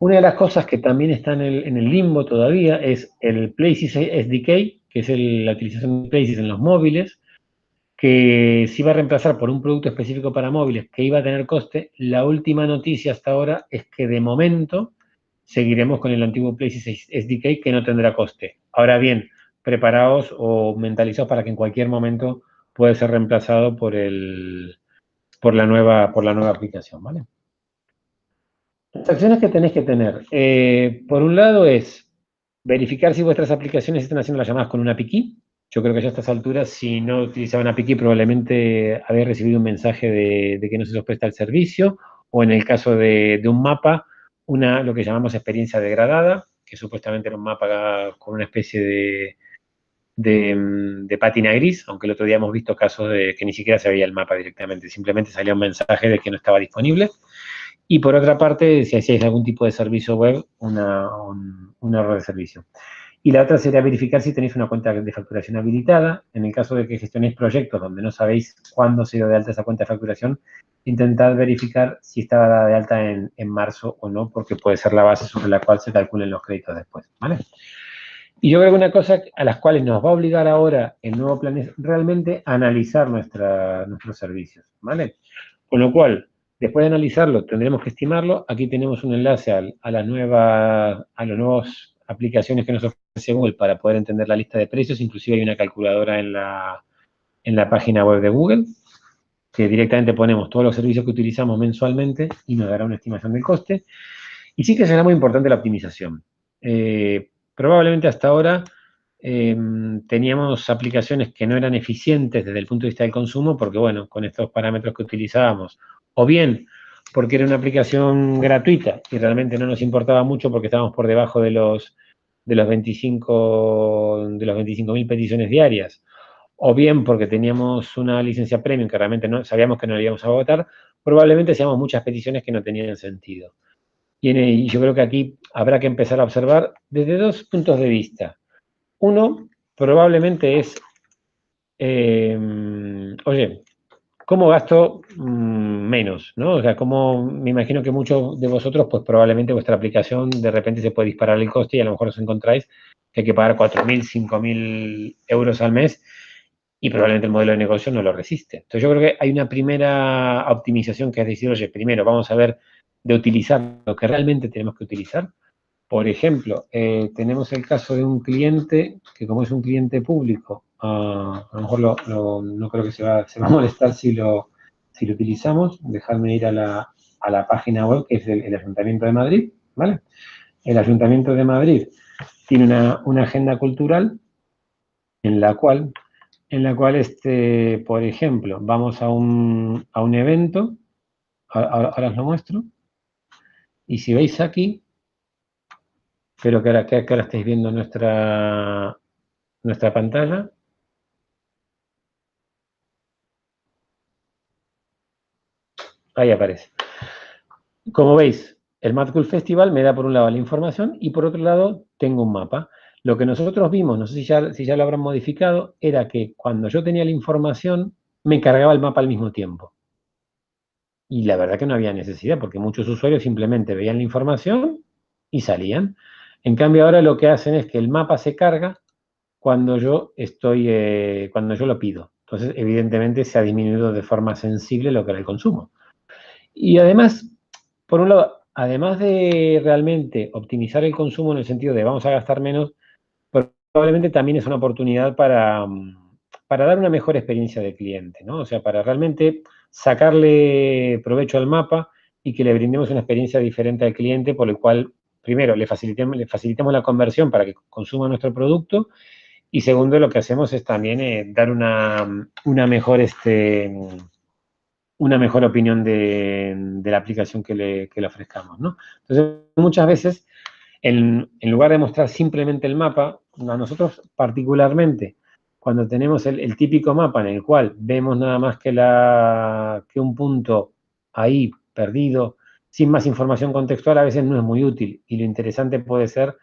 Una de las cosas que también está en el limbo todavía es el Places SDK, que es la utilización de Places en los móviles, que se iba a reemplazar por un producto específico para móviles que iba a tener coste. La última noticia hasta ahora es que de momento seguiremos con el antiguo Places SDK que no tendrá coste. Ahora bien, preparaos o mentalizaos para que en cualquier momento puede ser reemplazado por la nueva aplicación, ¿vale? Las acciones que tenéis que tener, por un lado es verificar si vuestras aplicaciones están haciendo las llamadas con una API key. Yo creo que ya a estas alturas, si no utilizaban API key, probablemente habéis recibido un mensaje de que no se os presta el servicio, o en el caso de un mapa, lo que llamamos experiencia degradada, que supuestamente era un mapa con una especie de pátina gris, aunque el otro día hemos visto casos de que ni siquiera se veía el mapa directamente, simplemente salía un mensaje de que no estaba disponible. Y por otra parte, si hacéis algún tipo de servicio web, un error de servicio. Y la otra sería verificar si tenéis una cuenta de facturación habilitada. En el caso de que gestionéis proyectos donde no sabéis cuándo se dio de alta esa cuenta de facturación, intentad verificar si estaba dada de alta en marzo o no, porque puede ser la base sobre la cual se calculen los créditos después, ¿vale? Y yo creo que una cosa a las cuales nos va a obligar ahora el nuevo plan es realmente analizar nuestros servicios, ¿vale? Con lo cual, después de analizarlo, tendremos que estimarlo. Aquí tenemos un enlace a las nuevas aplicaciones que nos ofrece Google para poder entender la lista de precios. Inclusive hay una calculadora en la página web de Google, que directamente ponemos todos los servicios que utilizamos mensualmente y nos dará una estimación del coste. Y sí que será muy importante la optimización. Probablemente hasta ahora teníamos aplicaciones que no eran eficientes desde el punto de vista del consumo, porque bueno, con estos parámetros que utilizábamos, o bien porque era una aplicación gratuita y realmente no nos importaba mucho porque estábamos por debajo de los 25.000 peticiones diarias, o bien porque teníamos una licencia premium que realmente no sabíamos que no la íbamos a agotar, probablemente hacíamos muchas peticiones que no tenían sentido. Y yo creo que aquí habrá que empezar a observar desde dos puntos de vista. Uno, probablemente es, oye, ¿cómo gasto menos? ¿No? O sea, como me imagino que muchos de vosotros, pues probablemente vuestra aplicación de repente se puede disparar el coste y a lo mejor os encontráis que hay que pagar 4.000, 5.000 euros al mes y probablemente el modelo de negocio no lo resiste. Entonces yo creo que hay una primera optimización que es decir, oye, primero vamos a ver de utilizar lo que realmente tenemos que utilizar. Por ejemplo, tenemos el caso de un cliente que como es un cliente público, a lo mejor no creo que se va a molestar si lo utilizamos. Dejadme ir a la página web, que es el Ayuntamiento de Madrid, ¿vale? El Ayuntamiento de Madrid tiene una agenda cultural en la cual, por ejemplo, vamos a un evento, ahora os lo muestro, y si veis aquí, espero que ahora estéis viendo nuestra pantalla. Ahí aparece. Como veis, el Mad Cool Festival me da por un lado la información y por otro lado tengo un mapa. Lo que nosotros vimos, no sé si ya lo habrán modificado, era que cuando yo tenía la información me cargaba el mapa al mismo tiempo. Y la verdad que no había necesidad porque muchos usuarios simplemente veían la información y salían. En cambio ahora lo que hacen es que el mapa se carga cuando cuando yo lo pido. Entonces, evidentemente, se ha disminuido de forma sensible lo que era el consumo. Y además, por un lado, además de realmente optimizar el consumo en el sentido de vamos a gastar menos, probablemente también es una oportunidad para dar una mejor experiencia de cliente, ¿no? O sea, para realmente sacarle provecho al mapa y que le brindemos una experiencia diferente al cliente, por el cual, primero, le facilitemos la conversión para que consuma nuestro producto y segundo, lo que hacemos es también dar una mejor opinión de la aplicación que le ofrezcamos, ¿no? Entonces, muchas veces, en lugar de mostrar simplemente el mapa, a nosotros particularmente, cuando tenemos el típico mapa en el cual vemos nada más que un punto ahí perdido, sin más información contextual, a veces no es muy útil. Y lo interesante puede ser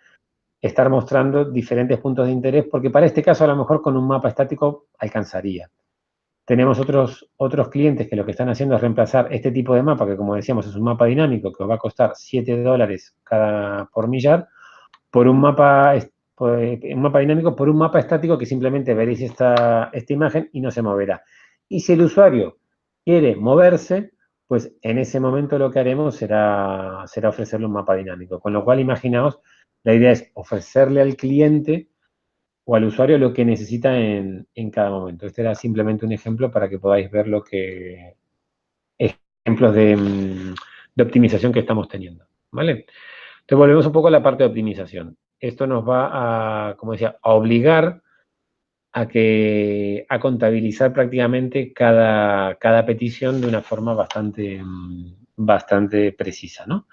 estar mostrando diferentes puntos de interés, porque para este caso a lo mejor con un mapa estático alcanzaría. Tenemos otros clientes que lo que están haciendo es reemplazar este tipo de mapa, que como decíamos es un mapa dinámico que os va a costar $7 por millar, por un mapa dinámico, por un mapa estático que simplemente veréis esta imagen y no se moverá. Y si el usuario quiere moverse, pues en ese momento lo que haremos será ofrecerle un mapa dinámico. Con lo cual, imaginaos, la idea es ofrecerle al cliente o al usuario lo que necesita en cada momento. Este era simplemente un ejemplo para que podáis ver ejemplos de optimización que estamos teniendo, ¿vale? Entonces volvemos un poco a la parte de optimización. Esto nos va a, como decía, a obligar a contabilizar prácticamente cada petición de una forma bastante precisa, ¿no?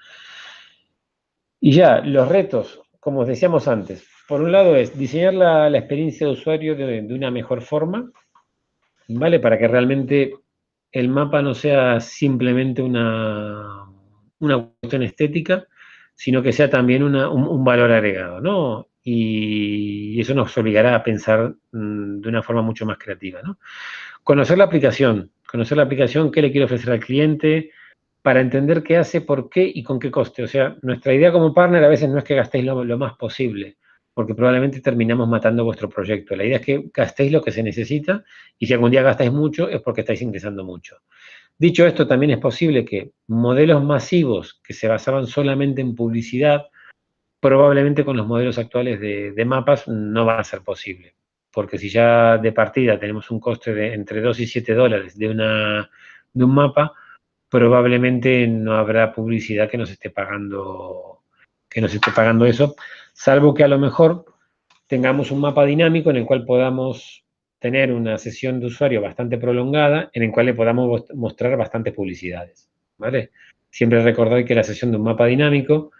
Y ya, los retos, como os decíamos antes, por un lado es diseñar la experiencia de usuario de una mejor forma, ¿vale? Para que realmente el mapa no sea simplemente una cuestión estética, sino que sea también un valor agregado, ¿no? Y eso nos obligará a pensar de una forma mucho más creativa, ¿no? Conocer la aplicación, qué le quiere ofrecer al cliente, para entender qué hace, por qué y con qué coste. O sea, nuestra idea como partner a veces no es que gastéis lo más posible. porque probablemente terminamos matando vuestro proyecto. La idea es que gastéis lo que se necesita, y si algún día gastáis mucho es porque estáis ingresando mucho. Dicho esto, también es posible que modelos masivos que se basaban solamente en publicidad, probablemente con los modelos actuales de mapas no va a ser posible. Porque si ya de partida tenemos un coste de entre 2 y 7 dólares de un mapa, probablemente no habrá publicidad que nos esté pagando eso, salvo que a lo mejor tengamos un mapa dinámico en el cual podamos tener una sesión de usuario bastante prolongada, en el cual le podamos mostrar bastantes publicidades, ¿vale? Siempre recordad que la sesión de un mapa dinámico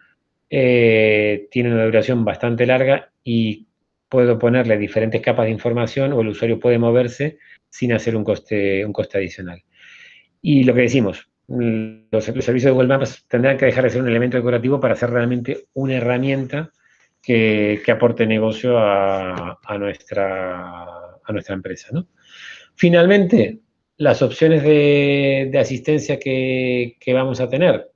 tiene una duración bastante larga y puedo ponerle diferentes capas de información o el usuario puede moverse sin hacer un coste adicional. Y lo que decimos, los servicios de Google Maps tendrán que dejar de ser un elemento decorativo para ser realmente una herramienta que aporte negocio a nuestra empresa, ¿no? Finalmente, las opciones de asistencia que vamos a tener.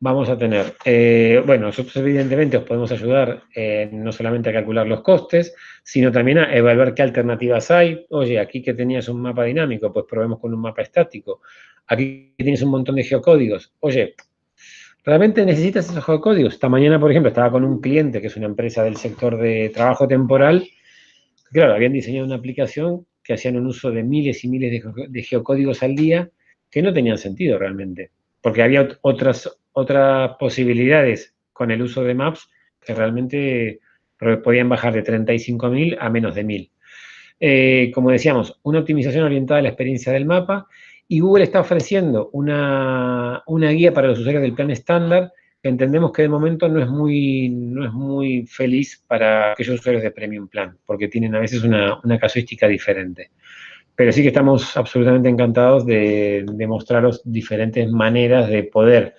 Bueno, nosotros evidentemente os podemos ayudar no solamente a calcular los costes, sino también a evaluar qué alternativas hay. Oye, aquí que tenías un mapa dinámico, pues probemos con un mapa estático. Aquí que tienes un montón de geocódigos. Oye, ¿realmente necesitas esos geocódigos? Esta mañana, por ejemplo, estaba con un cliente que es una empresa del sector de trabajo temporal. Claro, habían diseñado una aplicación que hacían un uso de miles y miles de geocódigos al día que no tenían sentido realmente, porque había otras posibilidades con el uso de Maps que realmente podían bajar de 35.000 a menos de 1.000. Como decíamos, una optimización orientada a la experiencia del mapa, y Google está ofreciendo una guía para los usuarios del plan estándar que entendemos que de momento no es muy feliz para aquellos usuarios de Premium Plan, porque tienen a veces una casuística diferente. Pero sí que estamos absolutamente encantados de mostraros diferentes maneras de poder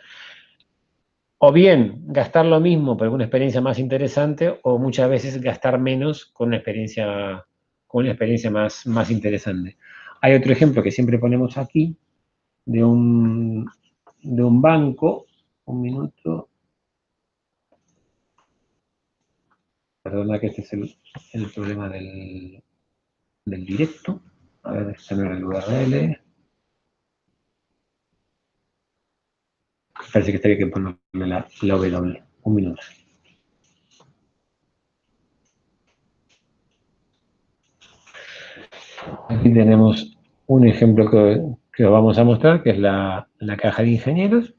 o bien gastar lo mismo pero con una experiencia más interesante, o muchas veces gastar menos con una experiencia más interesante. Hay otro ejemplo que siempre ponemos aquí de un banco. Un minuto. Perdona que este es el problema del directo. A ver, se me el URL. Parece que estaría que ponerle la W. Un minuto. Aquí tenemos un ejemplo que os vamos a mostrar, que es la caja de ingenieros.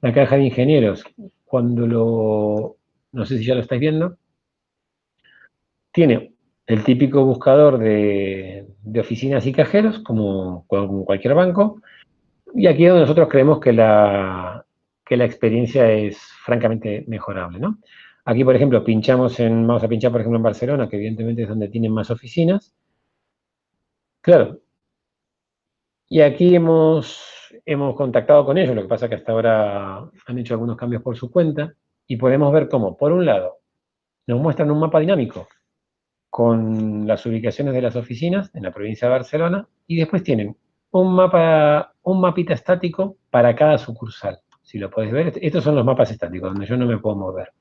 La caja de ingenieros, no sé si ya lo estáis viendo, tiene el típico buscador de oficinas y cajeros, como cualquier banco, y aquí es donde nosotros creemos que la experiencia es francamente mejorable, ¿no? Aquí, por ejemplo, vamos a pinchar, por ejemplo, en Barcelona, que evidentemente es donde tienen más oficinas. Claro, y aquí hemos contactado con ellos, lo que pasa es que hasta ahora han hecho algunos cambios por su cuenta, y podemos ver cómo, por un lado, nos muestran un mapa dinámico con las ubicaciones de las oficinas en la provincia de Barcelona, y después tienen un mapita estático para cada sucursal. Si lo podéis ver, estos son los mapas estáticos, donde yo no me puedo mover.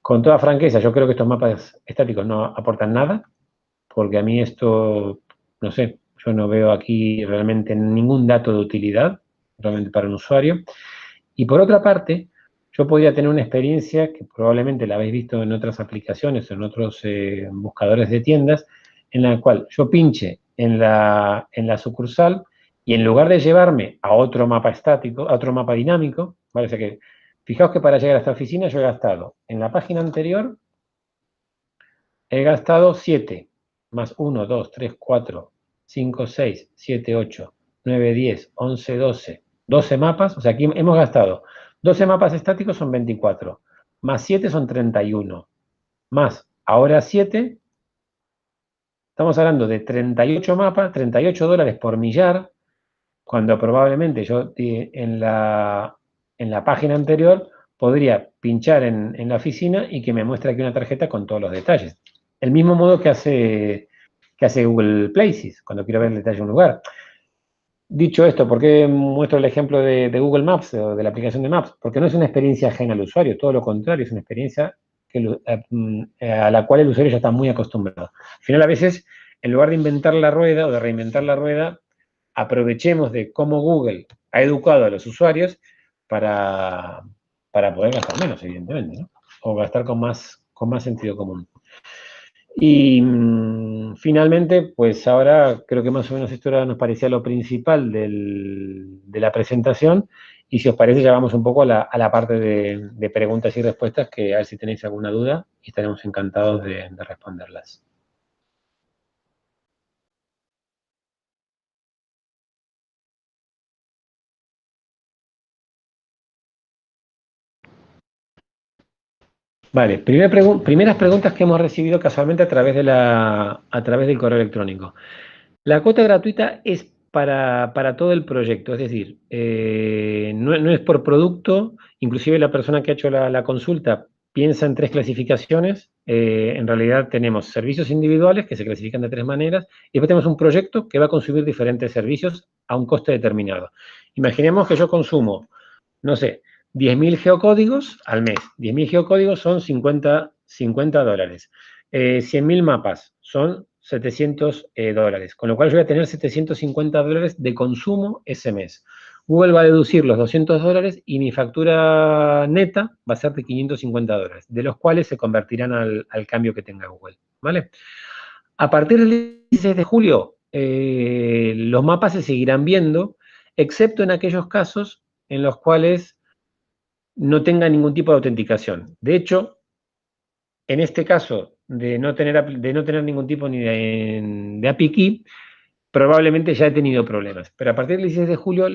Con toda franqueza, yo creo que estos mapas estáticos no aportan nada, porque a mí esto, no sé, yo no veo aquí realmente ningún dato de utilidad, realmente para un usuario. Y por otra parte, yo podría tener una experiencia que probablemente la habéis visto en otras aplicaciones o en otros buscadores de tiendas, en la cual yo pinche en la sucursal y en lugar de llevarme a otro mapa estático, a otro mapa dinámico, ¿vale? O sea que, fijaos que para llegar a esta oficina yo he gastado, en la página anterior, he gastado 7, más 1, 2, 3, 4, 5, 6, 7, 8, 9, 10, 11, 12, 12 mapas. O sea, aquí hemos gastado 12 mapas estáticos, son 24, más 7 son 31, más ahora 7, estamos hablando de 38 mapas, 38 dólares por millar, cuando probablemente yo en la página anterior podría pinchar en la oficina y que me muestre aquí una tarjeta con todos los detalles. El mismo modo que hace Google Places, cuando quiero ver el detalle de un lugar. Dicho esto, ¿por qué muestro el ejemplo de Google Maps o de la aplicación de Maps? Porque no es una experiencia ajena al usuario, todo lo contrario, es una experiencia a la cual el usuario ya está muy acostumbrado. Al final, a veces, en lugar de inventar la rueda o de reinventar la rueda, aprovechemos de cómo Google ha educado a los usuarios para, para poder gastar menos, evidentemente, ¿no? O gastar con más sentido común. Y finalmente, pues ahora creo que más o menos esto nos parecía lo principal de la presentación. Y si os parece, ya vamos un poco a la parte de preguntas y respuestas, que a ver si tenéis alguna duda y estaremos encantados de responderlas. Vale, primeras preguntas que hemos recibido casualmente a través del correo electrónico. La cuota gratuita es para todo el proyecto, es decir, no es por producto, inclusive la persona que ha hecho la consulta piensa en tres clasificaciones. En realidad tenemos servicios individuales que se clasifican de tres maneras y después tenemos un proyecto que va a consumir diferentes servicios a un coste determinado. Imaginemos que yo consumo, no sé, 10.000 geocódigos al mes. 10.000 geocódigos son $50. 100.000 mapas son $700, con lo cual yo voy a tener $750 de consumo ese mes. Google va a deducir los $200 y mi factura neta va a ser de $550, de los cuales se convertirán al cambio que tenga Google. ¿Vale? A partir del 16 de julio, los mapas se seguirán viendo, excepto en aquellos casos en los cuales no tenga ningún tipo de autenticación. De hecho, en este caso de no tener ningún tipo ni de API key, probablemente ya he tenido problemas. Pero a partir del 16 de julio,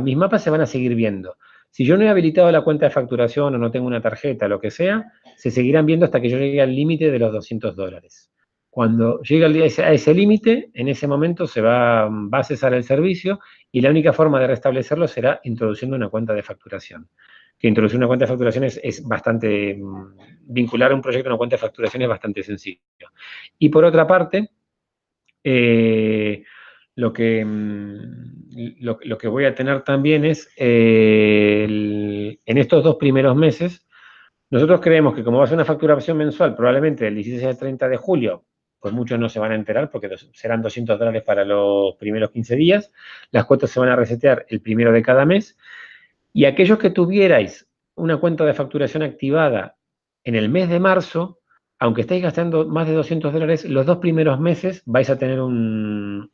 mis mapas se van a seguir viendo. Si yo no he habilitado la cuenta de facturación o no tengo una tarjeta, lo que sea, se seguirán viendo hasta que yo llegue al límite de los $200. Cuando llegue a ese límite, en ese momento va a cesar el servicio y la única forma de restablecerlo será introduciendo una cuenta de facturación. Que introducir una cuenta de facturación es bastante, vincular un proyecto a una cuenta de facturación es bastante sencillo. Y por otra parte, lo que voy a tener también es, en estos 2 primeros meses, nosotros creemos que como va a ser una facturación mensual, probablemente del 16 al 30 de julio, pues muchos no se van a enterar porque serán $200 para los primeros 15 días, las cuotas se van a resetear el primero de cada mes, y aquellos que tuvierais una cuenta de facturación activada en el mes de marzo, aunque estéis gastando más de $200, los 2 primeros meses vais a tener un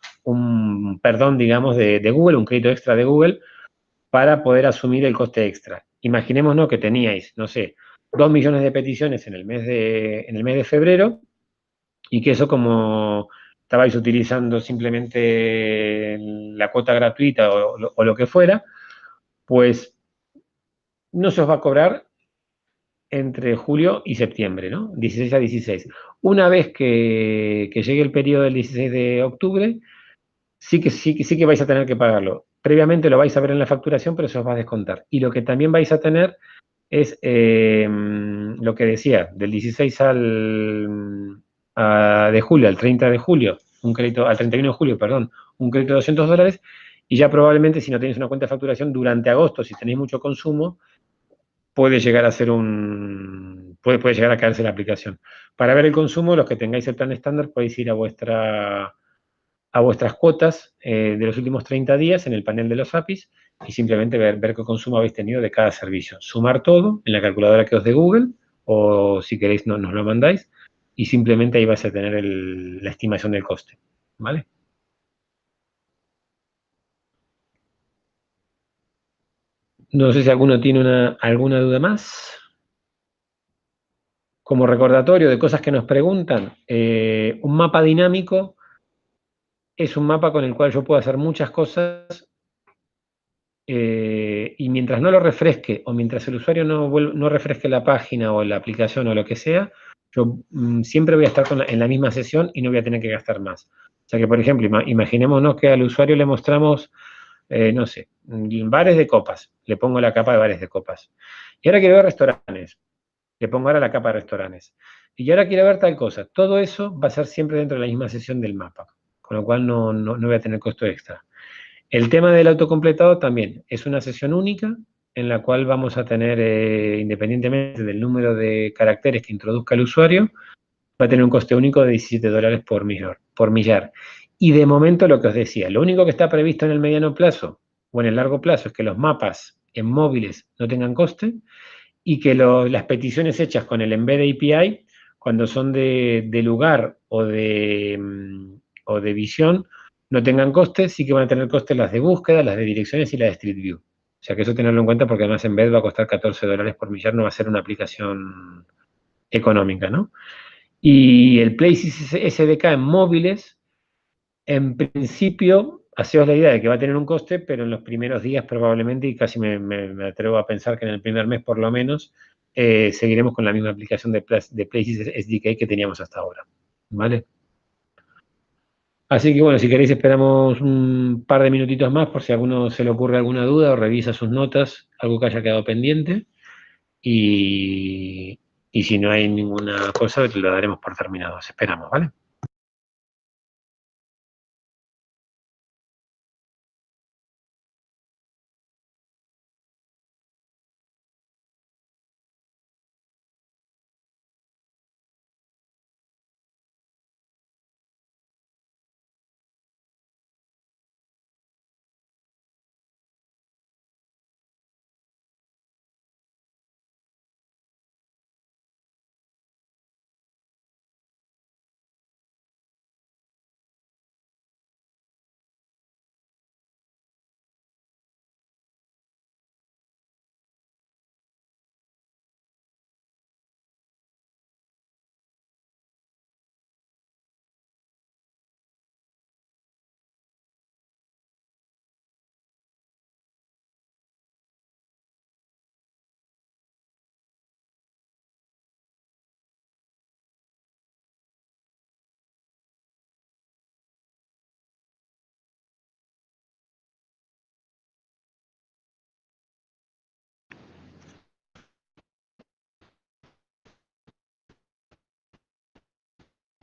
perdón, digamos, de Google, un crédito extra de Google, para poder asumir el coste extra. Imaginémonos que teníais, no sé, 2 millones de peticiones en en el mes de febrero, y que eso, como estabais utilizando simplemente la cuota gratuita o lo que fuera, pues no se os va a cobrar entre julio y septiembre, ¿no? 16 a 16. Una vez que llegue el periodo del 16 de octubre, sí que vais a tener que pagarlo. Previamente lo vais a ver en la facturación, pero se os va a descontar. Y lo que también vais a tener es, lo que decía, del 16 de julio al 30 de julio, un crédito, al 31 de julio, perdón, un crédito de $200, y ya probablemente, si no tenéis una cuenta de facturación, durante agosto, si tenéis mucho consumo, puede llegar a ser puede llegar a caerse la aplicación. Para ver el consumo, los que tengáis el plan estándar, podéis ir a vuestras cuotas de los últimos 30 días en el panel de los APIs y simplemente ver qué consumo habéis tenido de cada servicio. Sumar todo en la calculadora que os dé Google, o si queréis nos lo mandáis, y simplemente ahí vais a tener la estimación del coste. ¿Vale? No sé si alguno tiene alguna duda más. Como recordatorio de cosas que nos preguntan, un mapa dinámico es un mapa con el cual yo puedo hacer muchas cosas, y mientras no lo refresque o mientras el usuario no refresque la página o la aplicación o lo que sea, yo siempre voy a estar en la misma sesión y no voy a tener que gastar más. O sea que, por ejemplo, imaginémonos que al usuario le mostramos, no sé, bares de copas. Le pongo la capa de bares de copas. Y ahora quiero ver restaurantes. Le pongo ahora la capa de restaurantes. Y ahora quiero ver tal cosa. Todo eso va a ser siempre dentro de la misma sesión del mapa, con lo cual no voy a tener costo extra. El tema del autocompletado también es una sesión única en la cual vamos a tener, independientemente del número de caracteres que introduzca el usuario, va a tener un coste único de $17 por millar. Y de momento lo que os decía, lo único que está previsto en el mediano plazo o en el largo plazo es que los mapas en móviles no tengan coste y que las peticiones hechas con el Embed API, cuando son de lugar o de visión, no tengan coste, sí que van a tener coste las de búsqueda, las de direcciones y las de Street View. O sea que eso tenerlo en cuenta porque además Embed va a costar $14 por millar, no va a ser una aplicación económica, ¿no? Y el Places SDK en móviles, en principio, haceos la idea de que va a tener un coste, pero en los primeros días probablemente, y casi me atrevo a pensar que en el primer mes por lo menos, seguiremos con la misma aplicación de Places SDK que teníamos hasta ahora. ¿Vale? Así que bueno, si queréis esperamos un par de minutitos más por si a alguno se le ocurre alguna duda o revisa sus notas, algo que haya quedado pendiente. Y, y si no hay ninguna cosa, lo daremos por terminado. Esperamos, ¿vale?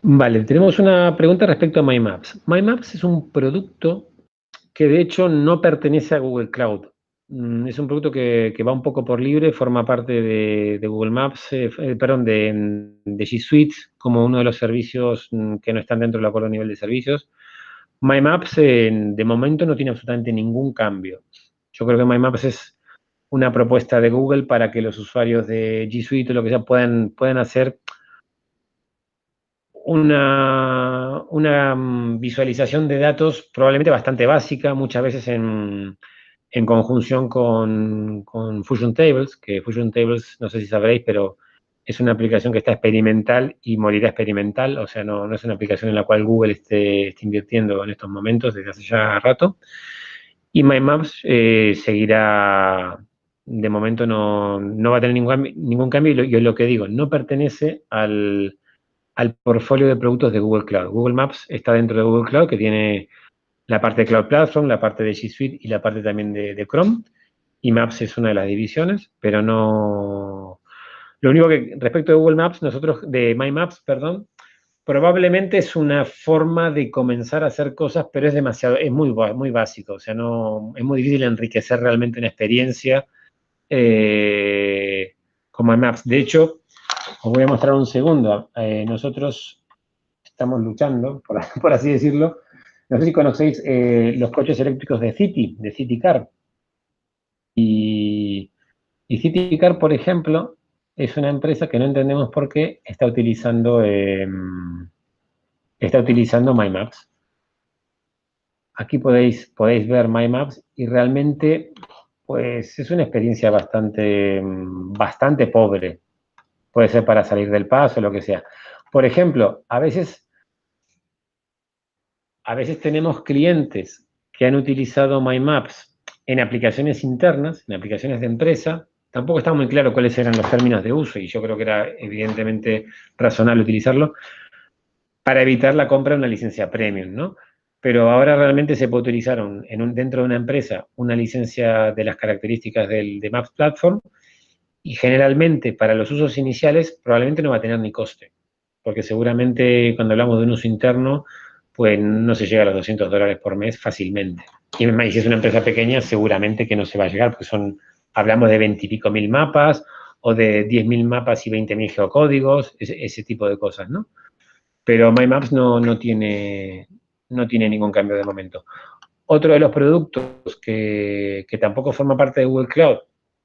Vale, tenemos una pregunta respecto a MyMaps. MyMaps es un producto que de hecho no pertenece a Google Cloud. Es un producto que va un poco por libre, forma parte de Google Maps, perdón, de G Suite, como uno de los servicios que no están dentro del acuerdo a nivel de servicios. MyMaps de momento no tiene absolutamente ningún cambio. Yo creo que MyMaps es una propuesta de Google para que los usuarios de G Suite o lo que sea puedan hacer una visualización de datos probablemente bastante básica, muchas veces en conjunción con Fusion Tables, que Fusion Tables, no sé si sabréis, pero es una aplicación que está experimental y morirá experimental, o sea, no es una aplicación en la cual Google esté invirtiendo en estos momentos desde hace ya rato. Y MyMaps seguirá, de momento no va a tener ningún cambio, y lo que digo, no pertenece al portfolio de productos de Google Cloud. Google Maps está dentro de Google Cloud, que tiene la parte de Cloud Platform, la parte de G Suite y la parte también de Chrome. Y Maps es una de las divisiones, pero no... Lo único que, respecto de Google Maps, de My Maps, perdón, probablemente es una forma de comenzar a hacer cosas, pero es muy básico, o sea, es muy difícil enriquecer realmente una experiencia como My Maps. De hecho, os voy a mostrar un segundo. Nosotros estamos luchando, por así decirlo. No sé si conocéis los coches eléctricos de City Car. Y City Car, por ejemplo, es una empresa que no entendemos por qué está utilizando My Maps. Aquí podéis ver My Maps y realmente pues es una experiencia bastante pobre. Puede ser para salir del paso, lo que sea. Por ejemplo, a veces tenemos clientes que han utilizado My Maps en aplicaciones internas, en aplicaciones de empresa. Tampoco está muy claro cuáles eran los términos de uso y yo creo que era evidentemente razonable utilizarlo para evitar la compra de una licencia premium, ¿no? Pero ahora realmente se puede utilizar dentro de una empresa una licencia de las características de Maps Platform y generalmente para los usos iniciales probablemente no va a tener ni coste, porque seguramente cuando hablamos de un uso interno pues no se llega a los $200 por mes fácilmente. Y si es una empresa pequeña, seguramente que no se va a llegar, porque hablamos de 20 y pico mil mapas, o de 10.000 mapas y 20.000 geocódigos, ese tipo de cosas, ¿no? Pero MyMaps no tiene ningún cambio de momento. Otro de los productos que tampoco forma parte de Google Cloud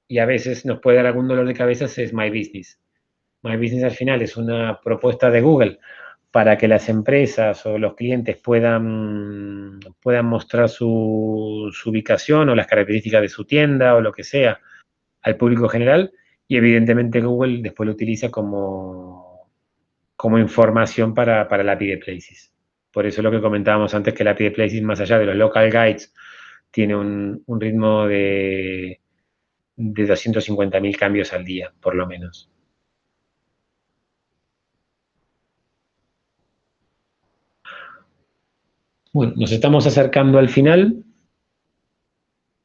y a veces nos puede dar algún dolor de cabeza es My Business. My Business al final es una propuesta de Google para que las empresas o los clientes puedan mostrar su ubicación o las características de su tienda o lo que sea al público general, y evidentemente Google después lo utiliza como información para la API de Places. Por eso lo que comentábamos antes, que la API de Places, más allá de los local guides, tiene un ritmo de 250.000 cambios al día, por lo menos. Bueno, nos estamos acercando al final.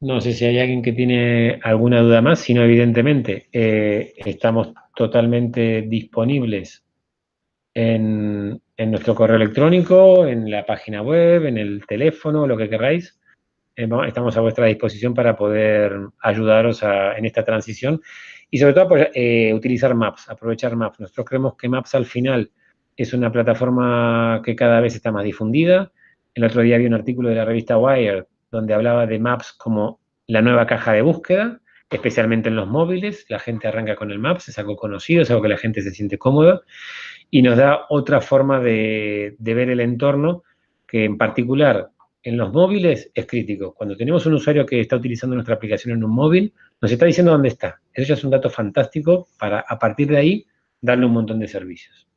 No sé si hay alguien que tiene alguna duda más, si no, evidentemente, estamos totalmente disponibles en nuestro correo electrónico, en la página web, en el teléfono, lo que queráis. Estamos a vuestra disposición para poder ayudaros en esta transición y sobre todo utilizar Maps, aprovechar Maps. Nosotros creemos que Maps al final es una plataforma que cada vez está más difundida. El otro día vi un artículo de la revista Wired donde hablaba de Maps como la nueva caja de búsqueda, especialmente en los móviles. La gente arranca con el Maps, es algo conocido, es algo que la gente se siente cómoda y nos da otra forma de ver el entorno que en particular en los móviles es crítico. Cuando tenemos un usuario que está utilizando nuestra aplicación en un móvil, nos está diciendo dónde está. Eso ya es un dato fantástico para, a partir de ahí, darle un montón de servicios.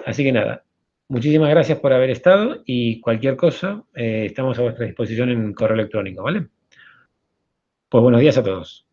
Así que nada, muchísimas gracias por haber estado y cualquier cosa, estamos a vuestra disposición en correo electrónico, ¿vale? Pues buenos días a todos.